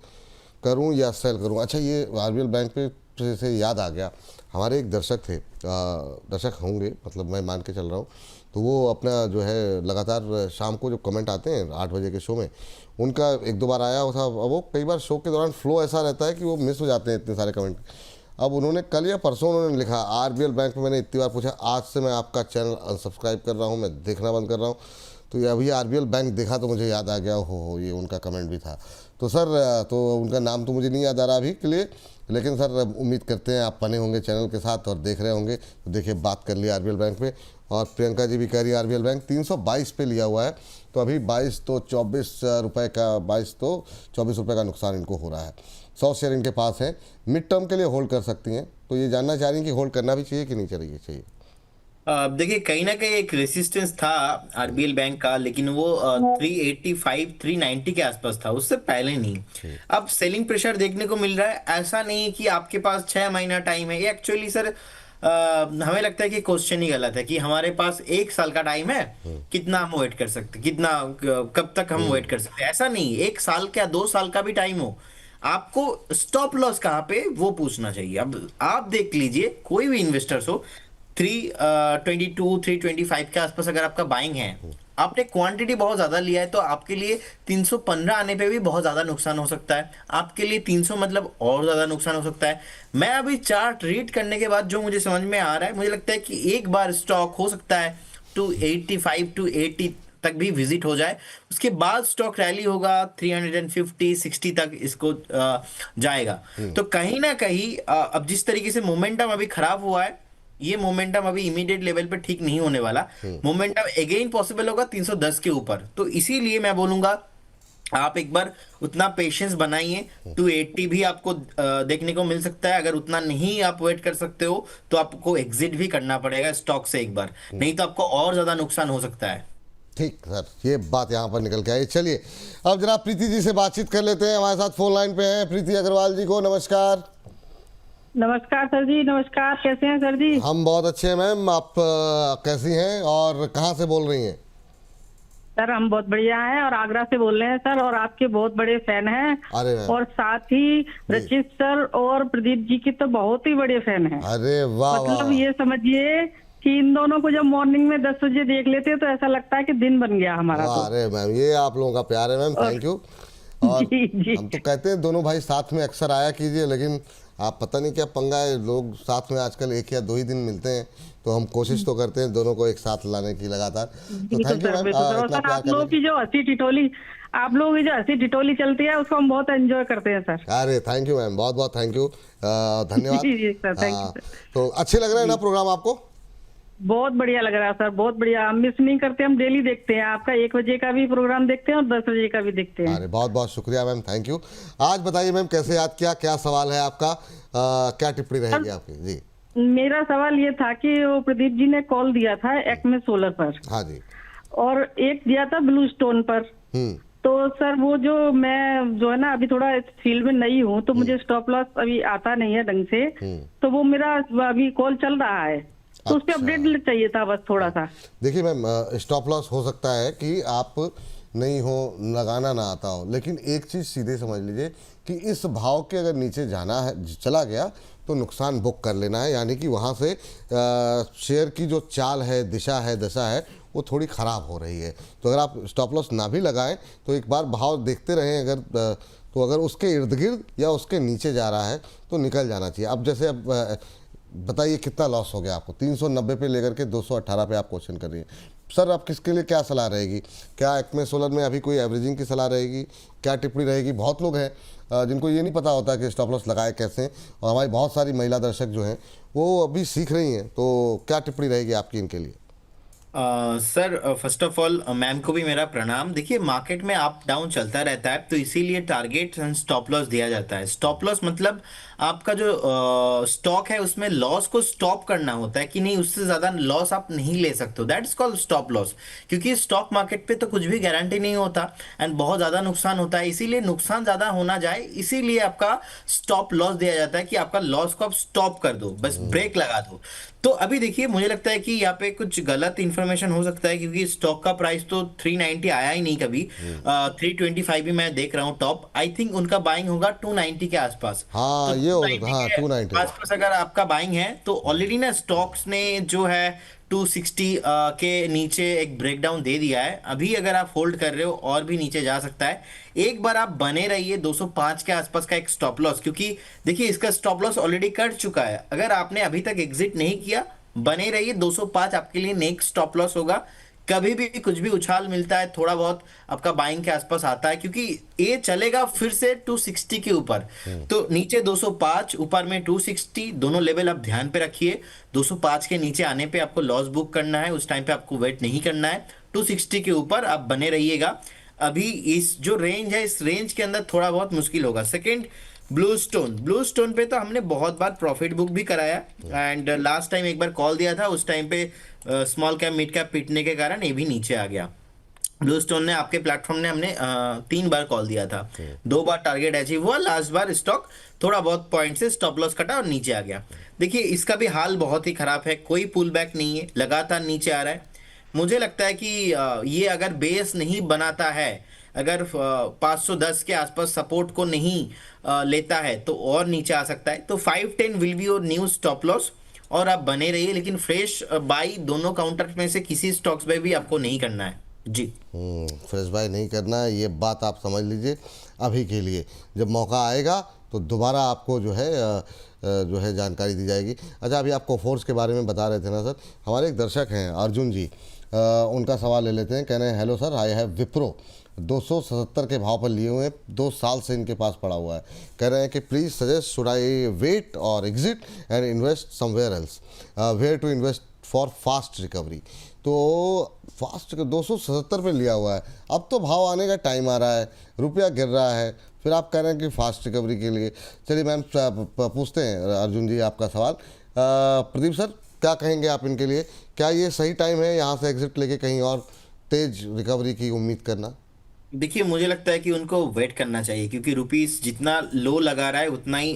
करूं या सेल करूं? अच्छा, ये RBL बैंक पे से याद आ गया, हमारे एक दर्शक थे, दर्शक होंगे मतलब मैं मान के चल रहा हूँ, तो वो अपना जो है लगातार शाम को जो कमेंट आते हैं 8 बजे के शो में, उनका 1-2 बार आया था। वो कई बार शो के दौरान फ्लो ऐसा रहता है कि वो मिस हो जाते हैं इतने सारे कमेंट। अब उन्होंने कल या परसों उन्होंने लिखा, आरबीएल बैंक में मैंने इतनी बार पूछा, आज से मैं आपका चैनल अनसब्सक्राइब कर रहा हूँ, मैं देखना बंद कर रहा हूँ। तो ये अभी आरबीएल बैंक देखा तो मुझे याद आ गया, हो ये उनका कमेंट भी था। तो सर, तो उनका नाम तो मुझे नहीं याद आ रहा अभी के लिए, लेकिन सर उम्मीद करते हैं आप बने होंगे चैनल के साथ और देख रहे होंगे। तो देखिए, बात कर लिया आरबीएल बैंक पे, और प्रियंका जी भी कह रही है आरबीएल बैंक 322 पे लिया हुआ है, तो अभी 22 तो 24 रुपये का 22 तो 24 रुपये का नुकसान इनको हो रहा है। 100 शेयर इनके पास है, मिड टर्म के लिए होल्ड कर सकती हैं। तो ये जानना चाह रही हैं कि होल्ड करना भी चाहिए कि नहीं चाहिए। देखिए, कहीं ना कहीं एक रेसिस्टेंस था आरबीएल बैंक का, लेकिन वो 385 390 के आसपास था, उससे पहले नहीं। अब सेलिंग प्रेशर देखने को मिल रहा है। ऐसा नहीं है कि आपके पास 6 महीना टाइम है। ये एक्चुअली सर हमें लगता है कि क्वेश्चन ही गलत है कि हमारे पास 1 साल का टाइम है, कितना हम वेट कर सकते, कितना कब तक हम वेट कर सकते। ऐसा नहीं, 1 साल का 2 साल का भी टाइम हो, आपको स्टॉप लॉस कहाँ पे वो पूछना चाहिए। अब आप देख लीजिए, कोई भी इन्वेस्टर्स हो, 322 325 के आसपास अगर आपका बाइंग है, आपने क्वांटिटी बहुत ज्यादा लिया है, तो आपके लिए 315 आने पे भी बहुत ज्यादा नुकसान हो सकता है। आपके लिए 300 मतलब और ज्यादा नुकसान हो सकता है। मैं अभी चार्ट रीड करने के बाद जो मुझे समझ में आ रहा है, मुझे लगता है कि एक बार स्टॉक हो सकता है 285 टू 80 तक भी विजिट हो जाए, उसके बाद स्टॉक रैली होगा 350 60 तक इसको जाएगा। तो कहीं ना कहीं अब जिस तरीके से मोमेंटम अभी खराब हुआ है, ये मोमेंटम अभी इमीडिएट लेवल पे ठीक नहीं होने वाला। मोमेंटम अगेन पॉसिबल होगा 310 के ऊपर। तो इसीलिए मैं बोलूंगा आप एक बार उतना पेशेंस बनाइए। 280 भी आपको देखने को मिल सकता है। अगर उतना नहीं आप वेट कर सकते हो तो आपको एग्जिट भी करना पड़ेगा स्टॉक से एक बार, नहीं तो आपको और ज्यादा नुकसान हो सकता है। ठीक सर, ये बात यहाँ पर निकल के आई। चलिए अब जरा प्रीति जी से बातचीत कर लेते हैं। हमारे साथ फोन लाइन पे हैं प्रीति अग्रवाल जी को नमस्कार। नमस्कार सर जी, नमस्कार। कैसे हैं सर जी? हम बहुत अच्छे हैं मैम, आप कैसी हैं और कहाँ से बोल रही हैं? सर हम बहुत बढ़िया हैं और आगरा से बोल रहे हैं सर, और आपके बहुत बड़े फैन हैं। अरे मैम, और साथ ही रचित सर और प्रदीप जी की तो बहुत ही बड़े फैन हैं। अरे वाह मतलब वाह। ये समझिए कि इन दोनों को जब मॉर्निंग में 10 बजे देख लेते हैं तो ऐसा लगता है कि दिन बन गया हमारा। वाह, तो अरे मैम, ये आप लोगों का प्यार है मैम, थैंक यू। और जी। हम तो कहते हैं दोनों भाई साथ में अक्सर आया कीजिए, लेकिन आप पता नहीं क्या पंगा है, लोग साथ में आजकल 1 या 2 ही दिन मिलते हैं, तो हम कोशिश तो करते हैं दोनों को एक साथ लाने की लगातार। तो थैंक यू मैम, इतना प्यार आप लोगों करने की जो हंसी टिटोली, आप लोगों की जो हंसी टिटोली चलती है उसको हम बहुत एंजॉय करते हैं सर। अरे थैंक यू मैम, बहुत बहुत थैंक यू, धन्यवाद। जी सर, थैंक यू सर। तो अच्छे लग रहे हैं ना प्रोग्राम आपको? बहुत बढ़िया लग रहा है सर, बहुत बढ़िया। हम मिस नहीं करते, हम डेली देखते हैं आपका। 1 बजे का भी प्रोग्राम देखते हैं और 10 बजे का भी देखते हैं। अरे बहुत बहुत शुक्रिया मैम, थैंक यू। आज बताइए मैम, कैसे याद किया, क्या सवाल है आपका, क्या टिप्पणी रहेगी आपकी? जी मेरा सवाल ये था कि वो प्रदीप जी ने कॉल दिया था एक्मे सोलर पर, हाँ जी। और एक दिया था ब्लू स्टोन पर। तो सर वो जो मैं जो है ना अभी थोड़ा इस फील्ड में नई हूँ, तो मुझे स्टॉप लॉस अभी आता नहीं है ढंग से, तो वो मेरा अभी कॉल चल रहा है, तो उस पर अपडेट चाहिए था बस थोड़ा सा। देखिए मैम, स्टॉप लॉस हो सकता है कि आप नहीं हो, लगाना ना आता हो, लेकिन एक चीज़ सीधे समझ लीजिए कि इस भाव के अगर नीचे जाना है, चला गया तो नुकसान बुक कर लेना है। यानी कि वहाँ से शेयर की जो चाल है, दिशा है, दशा है, वो थोड़ी ख़राब हो रही है। तो अगर आप स्टॉप लॉस ना भी लगाएं तो एक बार भाव देखते रहें, अगर तो अगर उसके इर्द गिर्द या उसके नीचे जा रहा है तो निकल जाना चाहिए। अब जैसे अब बताइए कितना लॉस हो गया आपको, 390 पे लेकर के 218 पे आप क्वेश्चन कर रही हैं। सर आप किसके लिए क्या सलाह रहेगी? क्या एक्मे सोलर में अभी कोई एवरेजिंग की सलाह रहेगी? क्या टिप्पणी रहेगी? बहुत लोग हैं जिनको ये नहीं पता होता कि स्टॉप लॉस लगाए कैसे, और हमारी बहुत सारी महिला दर्शक जो हैं वो अभी सीख रही हैं, तो क्या टिप्पणी रहेगी आपकी इनके लिए? Sir first of all ma'am को भी मेरा प्रणाम। देखिए, मार्केट में अप डाउन चलता रहता है, तो इसीलिए टारगेट एंड स्टॉप लॉस दिया जाता है। स्टॉप लॉस मतलब आपका जो स्टॉक है उसमें लॉस को स्टॉप करना होता है कि नहीं, उससे ज्यादा लॉस आप नहीं ले सकते हो, that is called stop loss. क्योंकि स्टॉक मार्केट पे तो कुछ भी गारंटी नहीं होता एंड बहुत ज्यादा नुकसान होता है, इसीलिए नुकसान ज्यादा होना जाए, इसीलिए आपका स्टॉप लॉस दिया जाता है कि आपका लॉस को आप स्टॉप कर दो, बस ब्रेक लगा दो। तो अभी देखिए, मुझे लगता है कि यहाँ पे कुछ गलत इन्फॉर्मेशन कंफर्मेशन हो सकता है, क्योंकि स्टॉक का प्राइस तो 390 आया ही नहीं कभी। 325 भी मैं देख रहा हूँ टॉप। आई थिंक उनका बाइंग होगा 290 के आसपास। तो हाँ ये हो सकता 290 हाँ, के 290। आसपास अगर आपका बाइंग है तो ऑलरेडी ना स्टॉक्स ने जो है 260 के नीचे एक ब्रेकडाउन दे दिया है। अभी अगर आप होल्ड कर रहे हो और भी नीचे जा सकता है। एक बार आप बने रहिए 205 के आसपास का एक स्टॉप लॉस, क्योंकि देखिए इसका स्टॉप लॉस ऑलरेडी कट चुका है। अगर आपने अभी तक एग्जिट नहीं किया, बने रहिए। 205 आपके लिए नेक्स्ट स्टॉप लॉस होगा। कभी भी कुछ भी उछाल मिलता है, थोड़ा बहुत आपका बाइंग के आसपास आता है, क्योंकि ये चलेगा फिर से 260 के ऊपर। तो नीचे 205, ऊपर में 260, दोनों लेवल आप ध्यान पे रखिए। 205 के नीचे आने पे आपको लॉस बुक करना है, उस टाइम पे आपको वेट नहीं करना है। 260 के ऊपर आप बने रहिएगा। अभी इस जो रेंज है, इस रेंज के अंदर थोड़ा बहुत मुश्किल होगा। सेकंड, ब्लू स्टोन पे तो हमने बहुत बार प्रॉफिट बुक भी कराया, एंड लास्ट टाइम एक बार कॉल दिया था, उस टाइम पे स्मॉल कैप मिड कैप पीटने के कारण ये भी नीचे आ गया। ब्लू स्टोन ने आपके प्लेटफॉर्म ने हमने 3 बार कॉल दिया था, 2 बार टारगेट अचीव हुआ, लास्ट बार स्टॉक थोड़ा बहुत पॉइंट से स्टॉप लॉस कटा और नीचे आ गया। देखिए इसका भी हाल बहुत ही खराब है, कोई पुल बैक नहीं है, लगातार नीचे आ रहा है। मुझे लगता है कि ये अगर बेस नहीं बनाता है, अगर 510 के आसपास सपोर्ट को नहीं लेता है तो और नीचे आ सकता है। तो 510 will be your new stop loss, और आप बने रहिए। लेकिन फ्रेश बाई दोनों काउंटर में से किसी स्टॉक्स में भी आपको नहीं करना है जी। फ्रेश बाय नहीं करना है, ये बात आप समझ लीजिए अभी के लिए। जब मौका आएगा तो दोबारा आपको जो है जानकारी दी जाएगी। अच्छा, अभी आपको फोर्स के बारे में बता रहे थे ना सर, हमारे एक दर्शक हैं अर्जुन जी, उनका सवाल ले लेते हैं। कह रहे हैं, hello sir, I have Wipro 277 के भाव पर लिए हुए हैं, 2 साल से इनके पास पड़ा हुआ है। कह रहे हैं कि please suggest should I wait और exit and invest somewhere else, where to invest for fast recovery. तो फास्ट 277 पे लिया हुआ है, अब तो भाव आने का टाइम आ रहा है, रुपया गिर रहा है, फिर आप कह रहे हैं कि फास्ट रिकवरी के लिए। चलिए मैम पूछते हैं अर्जुन जी आपका सवाल। प्रदीप सर, क्या कहेंगे आप इनके लिए? क्या ये सही टाइम है यहाँ से एग्जिट लेके कहीं और तेज रिकवरी की उम्मीद करना? देखिए मुझे लगता है कि उनको वेट करना चाहिए, क्योंकि रुपीस जितना लो लगा रहा है उतना ही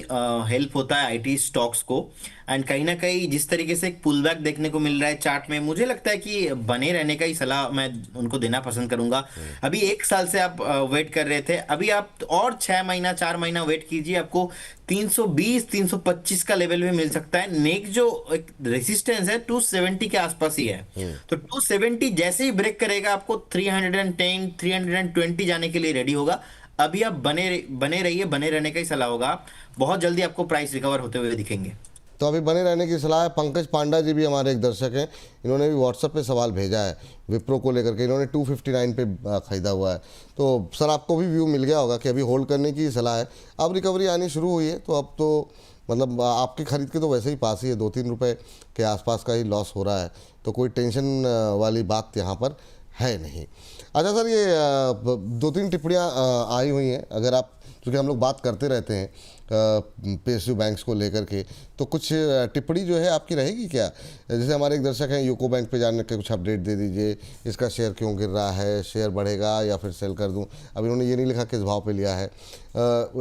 हेल्प होता है आईटी स्टॉक्स को। एंड कहीं ना कहीं जिस तरीके से एक पुल बैक देखने को मिल रहा है चार्ट में, मुझे लगता है कि बने रहने का ही सलाह मैं उनको देना पसंद करूंगा। अभी 1 साल से आप वेट कर रहे थे, अभी आप और 6 महीना 4 महीना वेट कीजिए, आपको 320 325 का लेवल भी मिल सकता है। नेक्स्ट जो एक रेसिस्टेंस है 270 के आसपास ही है। तो 270 जैसे ही ब्रेक करेगा, आपको 310 320 जाने के लिए रेडी होगा। अभी आप बने रहिए, बने रहने का ही सलाह होगा। बहुत जल्दी आपको प्राइस रिकवर होते हुए दिखेंगे। तो अभी बने रहने की सलाह है। पंकज पांडा जी भी हमारे एक दर्शक हैं, इन्होंने भी व्हाट्सएप पे सवाल भेजा है विप्रो को लेकर के। इन्होंने 259 पे ख़रीदा हुआ है। तो सर आपको भी व्यू मिल गया होगा कि अभी होल्ड करने की सलाह है। अब रिकवरी आनी शुरू हुई है, तो अब तो मतलब आपकी खरीद के तो वैसे ही पास ही है, 2-3 रुपये के आसपास का ही लॉस हो रहा है, तो कोई टेंशन वाली बात यहाँ पर है नहीं। अच्छा सर, ये 2-3 टिप्पणियाँ आई हुई हैं, अगर आप, क्योंकि हम लोग बात करते रहते हैं पीएसयू बैंक्स को लेकर के, तो कुछ टिप्पणी जो है आपकी रहेगी क्या? जैसे हमारे एक दर्शक हैं, यूको बैंक पे जाने के कुछ अपडेट दे दीजिए, इसका शेयर क्यों गिर रहा है, शेयर बढ़ेगा या फिर सेल कर दूं। अब इन्होंने ये नहीं लिखा किस भाव पे लिया है।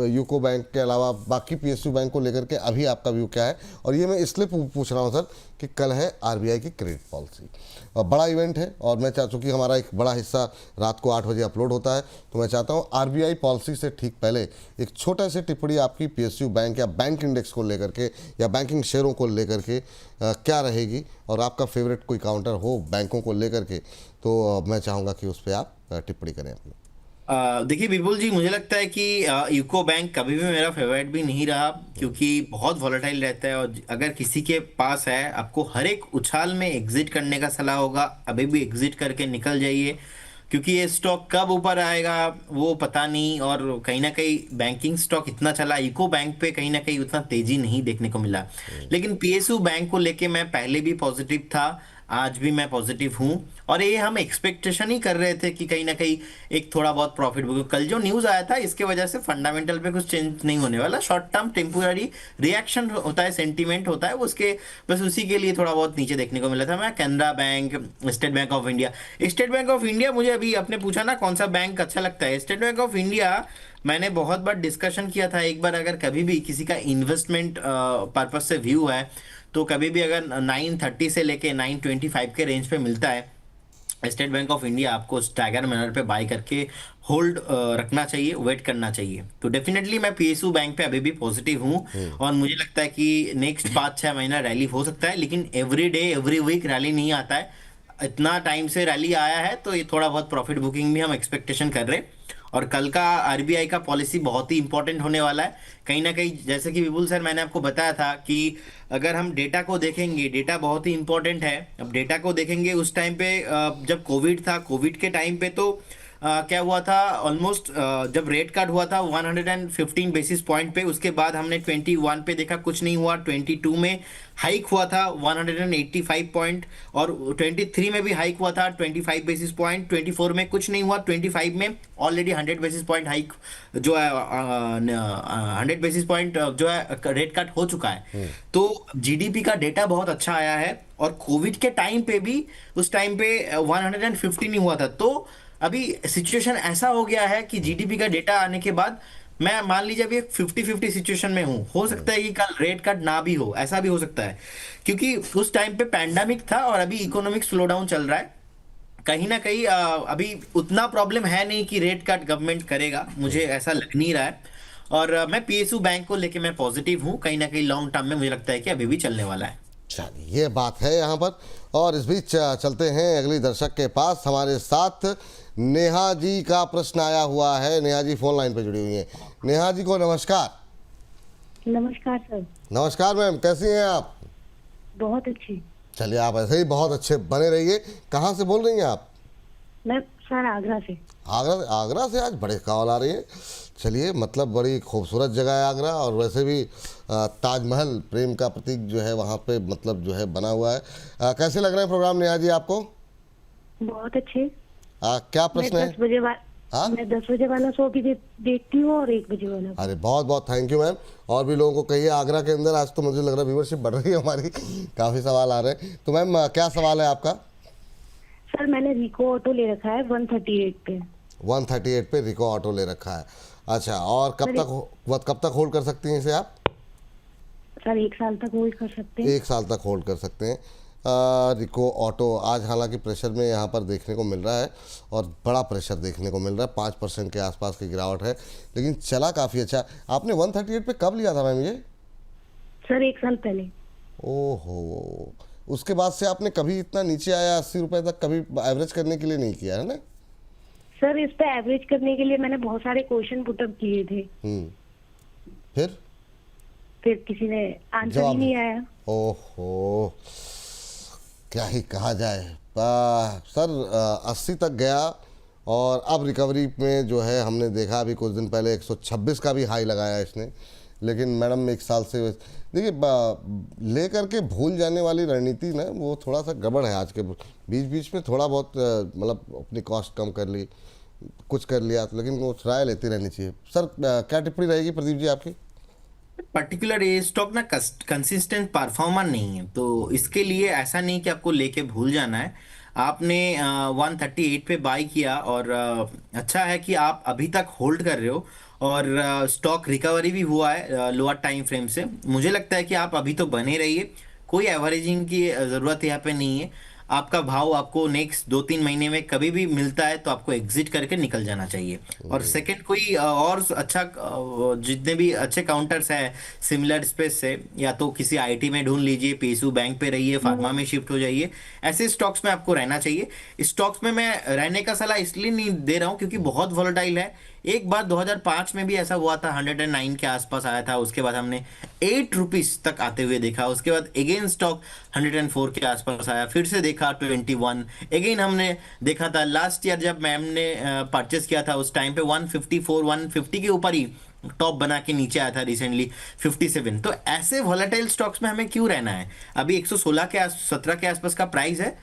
यूको बैंक के अलावा बाकी पीएसयू बैंक को लेकर के अभी आपका व्यू क्या है? और ये मैं इसलिए पूछ रहा हूँ सर कि कल है आरबीआई की क्रेडिट पॉलिसी, बड़ा इवेंट है, और मैं चूँकि हमारा एक बड़ा हिस्सा रात को 8 बजे अपलोड होता है, तो मैं चाहता हूँ आरबीआई पॉलिसी से ठीक पहले एक छोटा सी टिप्पणी आपकी पीएसयू बैंक या बैंक इंडेक्स को लेकर के या बैंकिंग शेयरों को लेकर के क्या रहेगी, और आपका फेवरेट कोई काउंटर हो बैंकों को लेकर के, तो मैं चाहूँगा कि उस पर आप टिप्पणी करें अपनी। देखिए विपुल जी, मुझे लगता है कि यूको बैंक कभी भी मेरा फेवरेट भी नहीं रहा, क्योंकि बहुत वॉलेटाइल रहता है। और अगर किसी के पास है, आपको हर एक उछाल में एग्जिट करने का सलाह होगा। अभी भी एग्जिट करके निकल जाइए, क्योंकि ये स्टॉक कब ऊपर आएगा वो पता नहीं। और कहीं ना कहीं बैंकिंग स्टॉक इतना चला, यूको बैंक पे कहीं ना कहीं उतना तेजी नहीं देखने को मिला। लेकिन पीएसयू बैंक को लेके मैं पहले भी पॉजिटिव था, आज भी मैं पॉजिटिव हूं। और ये हम एक्सपेक्टेशन ही कर रहे थे कि कहीं ना कहीं एक थोड़ा बहुत प्रॉफिट बुक। कल जो न्यूज़ आया था, इसके वजह से फंडामेंटल पे कुछ चेंज नहीं होने वाला। शॉर्ट टर्म टेम्पोररी रिएक्शन होता है, सेंटीमेंट होता है, उसके बस उसी के लिए थोड़ा बहुत नीचे देखने को मिला था। मैं Canara bank, state bank of India, मुझे अभी आपने पूछा ना कौन सा बैंक अच्छा लगता है। स्टेट बैंक ऑफ इंडिया मैंने बहुत बार डिस्कशन किया था। एक बार अगर कभी भी किसी का इन्वेस्टमेंट पर्पज से व्यू है, तो कभी भी अगर 930 से लेके 925 के रेंज पे मिलता है स्टेट बैंक ऑफ इंडिया आपको स्टैगर मैनर पे बाय करके होल्ड रखना चाहिए, वेट करना चाहिए। तो डेफिनेटली मैं पीएसयू बैंक पे अभी भी पॉजिटिव हूँ और मुझे लगता है कि नेक्स्ट 5-6 महीना रैली हो सकता है, लेकिन every day every week rally नहीं आता है। इतना टाइम से रैली आया है तो ये थोड़ा बहुत प्रॉफिट बुकिंग भी हम एक्सपेक्टेशन कर रहे हैं। और कल का आरबीआई का पॉलिसी बहुत ही इंपॉर्टेंट होने वाला है। कहीं ना कहीं जैसे कि विपुल सर मैंने आपको बताया था कि अगर हम डेटा को देखेंगे, डेटा बहुत ही इंपॉर्टेंट है। अब डेटा को देखेंगे उस टाइम पे जब कोविड था, कोविड के टाइम पे तो क्या हुआ था, ऑलमोस्ट जब रेट कट हुआ था 115 बेसिस पॉइंट पे, उसके बाद हमने 21 पे देखा कुछ नहीं हुआ, 22 में हाइक हुआ था 185 पॉइंट, और 23 में भी हाइक हुआ था 25 बेसिस पॉइंट, 24 में कुछ नहीं हुआ, 25 में ऑलरेडी 100 बेसिस पॉइंट हाइक जो है 100 बेसिस पॉइंट जो है रेट कट हो चुका है। तो जीडीपी का डेटा बहुत अच्छा आया है, और कोविड के टाइम पे भी उस टाइम पे 150 नहीं हुआ था। तो अभी सिचुएशन ऐसा हो गया है कि जीडीपी का डेटा आने के बाद मैं मान लीजिए अभी एक 50-50 सिचुएशन में हूँ। हो सकता है कि कल रेट कट ना भी हो, ऐसा भी हो सकता है, क्योंकि उस टाइम पे पैंडेमिक था और अभी इकोनॉमिक स्लो डाउन चल रहा है। कहीं ना कहीं अभी उतना प्रॉब्लम है नहीं कि रेट कट गवर्नमेंट करेगा, मुझे ऐसा लग नहीं रहा है। और मैं पीएसयू बैंक को लेके मैं पॉजिटिव हूँ। कहीं ना कहीं लॉन्ग टर्म में मुझे लगता है कि अभी भी चलने वाला है। चलिए, ये बात है यहाँ पर। और इस बीच चलते हैं अगली दर्शक के पास। हमारे साथ नेहा जी का प्रश्न आया हुआ है। नेहा जी फोन लाइन पे जुड़ी हुई हैं। नेहा जी को नमस्कार। नमस्कार सर। नमस्कार मैम, कैसी हैं आप? बहुत अच्छी। चलिए, आप ऐसे ही बहुत अच्छे बने रहिए। कहाँ से बोल रही हैं आप? मैं सर आगरा से। आगरा से आज बड़े कॉल आ रही है। चलिए, मतलब बड़ी खूबसूरत जगह है आगरा, और वैसे भी ताजमहल प्रेम का प्रतीक जो है वहाँ पे मतलब जो है बना हुआ है। कैसे लग रहे हैं प्रोग्राम नेहा जी आपको? बहुत अच्छे। क्या प्रश्न है? मैं 10 बजे वाला शो भी देखती हूँ और 1 बजे वाला। अरे बहुत बहुत थैंक यू मैम। और भी लोगों को कहिए आगरा के अंदर आज तो मुझे लग रहा है व्यूअरशिप बढ़ रही है हमारी, काफ़ी सवाल आ रहे हैं। तो मैम क्या सवाल है आपका? सर मैंने रिको ऑटो ले रखा है 138 पे। 138 पे रिको ऑटो ले रखा है। अच्छा, और कब तक होल्ड कर सकती हैं इसे आप? सर 1 साल तक होल्ड कर सकते हैं। 1 साल तक होल्ड कर सकते हैं रिको ऑटो। आज हालांकि प्रेशर में यहाँ पर देखने को मिल रहा है, और बड़ा प्रेशर देखने को मिल रहा है, 5% के आसपास की गिरावट है, लेकिन चला काफ़ी अच्छा। आपने 138 पे कब लिया था मैम ये? सर 1 साल पहले। ओहो, उसके बाद से आपने कभी इतना नीचे आया 80 रुपये तक कभी एवरेज करने के लिए नहीं किया है ना? सर इस पे एवरेज करने के लिए मैंने बहुत सारे क्वेश्चन पुटअप किए थे। फिर किसी ने आंसर ही नहीं आया। ओहो, क्या ही कहा जाए। सर 80 तक गया, और अब रिकवरी में जो है हमने देखा अभी कुछ दिन पहले 126 का भी हाई लगाया इसने। लेकिन मैडम 1 साल से देखिए ले करके भूल जाने वाली रणनीति ना, वो थोड़ा सा गड़बड़ है आज के। बीच बीच में थोड़ा बहुत मतलब अपनी कॉस्ट कम कर ली, कुछ कर लिया, लेकिन वो ट्राई लेती रहनी चाहिए। सर क्या टिप्पणी रहेगी प्रदीप जी आपकी? पर्टिकुलर ये स्टॉक ना कंसिस्टेंट परफॉर्मर नहीं है, तो इसके लिए ऐसा नहीं कि आपको लेके भूल जाना है। आपने 138 पे बाय किया, और अच्छा है कि आप अभी तक होल्ड कर रहे हो, और स्टॉक रिकवरी भी हुआ है लोअर टाइम फ्रेम से। मुझे लगता है कि आप अभी तो बने रहिए, कोई एवरेजिंग की ज़रूरत यहाँ पे नहीं है। आपका भाव आपको नेक्स्ट 2-3 महीने में कभी भी मिलता है तो आपको एग्जिट करके निकल जाना चाहिए। और सेकंड, कोई और अच्छा जितने भी अच्छे काउंटर्स हैं सिमिलर स्पेस से, या तो किसी आईटी में ढूंढ लीजिए, पीएसयू बैंक पे रहिए, फार्मा में शिफ्ट हो जाइए। ऐसे स्टॉक्स में आपको रहना चाहिए। स्टॉक्स में मैं रहने का सलाह इसलिए नहीं दे रहा हूँ क्योंकि बहुत वॉलेटाइल है। एक बार 2005 में भी ऐसा हुआ था, 109 के आसपास आया था, उसके बाद हमने 8 रुपीज तक आते हुए देखा। उसके बाद अगेन स्टॉक 104 के आसपास आया, फिर से देखा 21, अगेन हमने देखा था लास्ट ईयर जब मैम ने परचेस किया था, उस टाइम पे 154 150 के ऊपर ही टॉप बना के नीचे आया था रिसेंटली 57। तो ऐसे वॉलेटाइल स्टॉक्स में हमें क्यों रहना है? अभी 116 के 17 के आसपास का प्राइस है,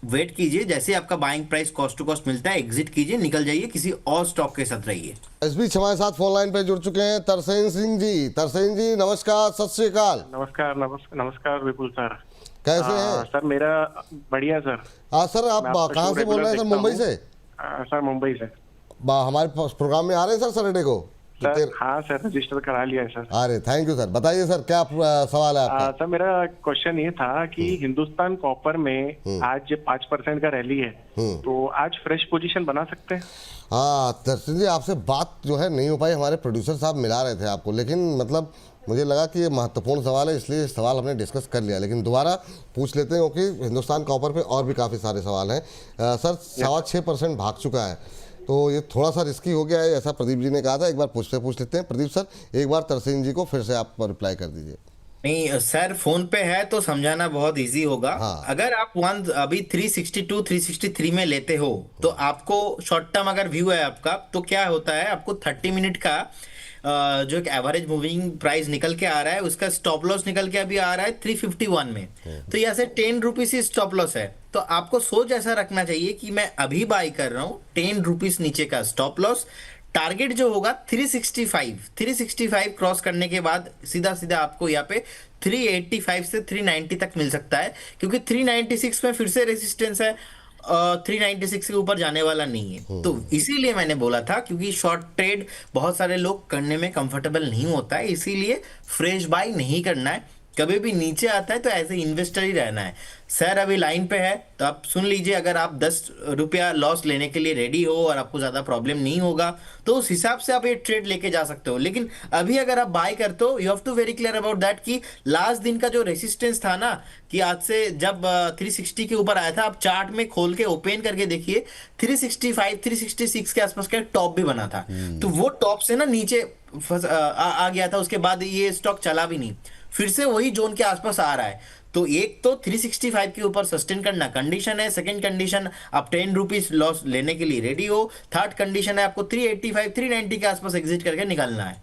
वेट कीजिए, जैसे आपका buying price cost to cost मिलता है एग्जिट कीजिए, निकल जाइए, किसी और स्टॉक के साथ रहिए। इस बीच हमारे साथ फोन लाइन पे जुड़ चुके हैं तरसेन सिंह जी। तरसेन जी नमस्कार, सत श्री अकाल। नमस्कार विपुल सर, कैसे हैं? सर मेरा बढ़िया सर। सर आप कहाँ से बोल रहे हैं? सर मुंबई से? सर मुंबई से। हमारे प्रोग्राम में आ रहे हैं सर सैटरडे को? सर हाँ सर, रजिस्टर करा लिया है सर। अरे थैंक यू सर। बताइए सर, क्या सवाल है आपका? सर मेरा क्वेश्चन ये था कि हिंदुस्तान कॉपर में आज 5% का रैली है, तो आज फ्रेश पोजीशन बना सकते हैं? हाँ दर्शन जी, आपसे बात जो है नहीं हो पाई, हमारे प्रोड्यूसर साहब मिला रहे थे आपको, लेकिन मतलब मुझे लगा कि ये महत्वपूर्ण सवाल है, इसलिए इस सवाल हमने डिस्कस कर लिया, लेकिन दोबारा पूछ लेते हैं क्योंकि हिंदुस्तान कॉपर पे और भी काफ़ी सारे सवाल हैं। सर 6.25% भाग चुका है, तो ये थोड़ा सा रिस्की हो गया है, ऐसा प्रदीप जी ने कहा था। एक बार पूछ लेते हैं प्रदीप सर, एक बार तरसेम जी को फिर से आप रिप्लाई कर दीजिए। नहीं सर, फोन पे है तो समझाना बहुत इजी होगा। हाँ। अगर आप अभी 362 363 में लेते हो तो आपको शॉर्ट टर्म अगर व्यू है आपका, तो क्या होता है, आपको 30 मिनट का जो एक एवरेज मूविंग प्राइस निकल के आ रहा है, उसका स्टॉप लॉस निकल के अभी आ रहा है 351 में। तो यहाँ से 10 रुपीज ही स्टॉप लॉस है, तो आपको सोच ऐसा रखना चाहिए कि मैं अभी बाई कर रहा हूँ, 10 रुपीज नीचे का स्टॉप लॉस, टारगेट जो होगा 365 क्रॉस करने के बाद सीधा सीधा आपको यहाँ पे 385 से 390 तक मिल सकता है, क्योंकि 396 में फिर से रेजिस्टेंस है, 396 के ऊपर जाने वाला नहीं है। तो इसीलिए मैंने बोला था, क्योंकि शॉर्ट ट्रेड बहुत सारे लोग करने में कंफर्टेबल नहीं होता है, इसीलिए फ्रेश बाई नहीं करना है। कभी भी नीचे आता है तो एज ए इन्वेस्टर ही रहना है। सर अभी लाइन पे है तो आप सुन लीजिए, अगर आप 10 रुपया लॉस लेने के लिए रेडी हो और आपको ज़्यादा प्रॉब्लम नहीं होगा तो उस हिसाब से आप ये ट्रेड लेके जा सकते हो। लेकिन अभी अगर आप बाय करते हो, you have to very clear about that कि लास्ट दिन का जो रेसिस्टेंस था ना, कि आज से जब 360 के ऊपर आया था, आप चार्ट में खोल के ओपन करके देखिए, 365 366 के आसपास का टॉप भी बना था। तो वो टॉप से ना नीचे आ गया था, उसके बाद ये स्टॉक चला भी नहीं, फिर से वही जोन के आसपास आ रहा है। तो एक तो 365 के ऊपर सस्टेन करना कंडीशन है, सेकंड कंडीशन आप 10 रुपीज लॉस लेने के लिए रेडी हो, थर्ड कंडीशन है आपको 385 390 के आसपास एग्जिट करके निकलना है।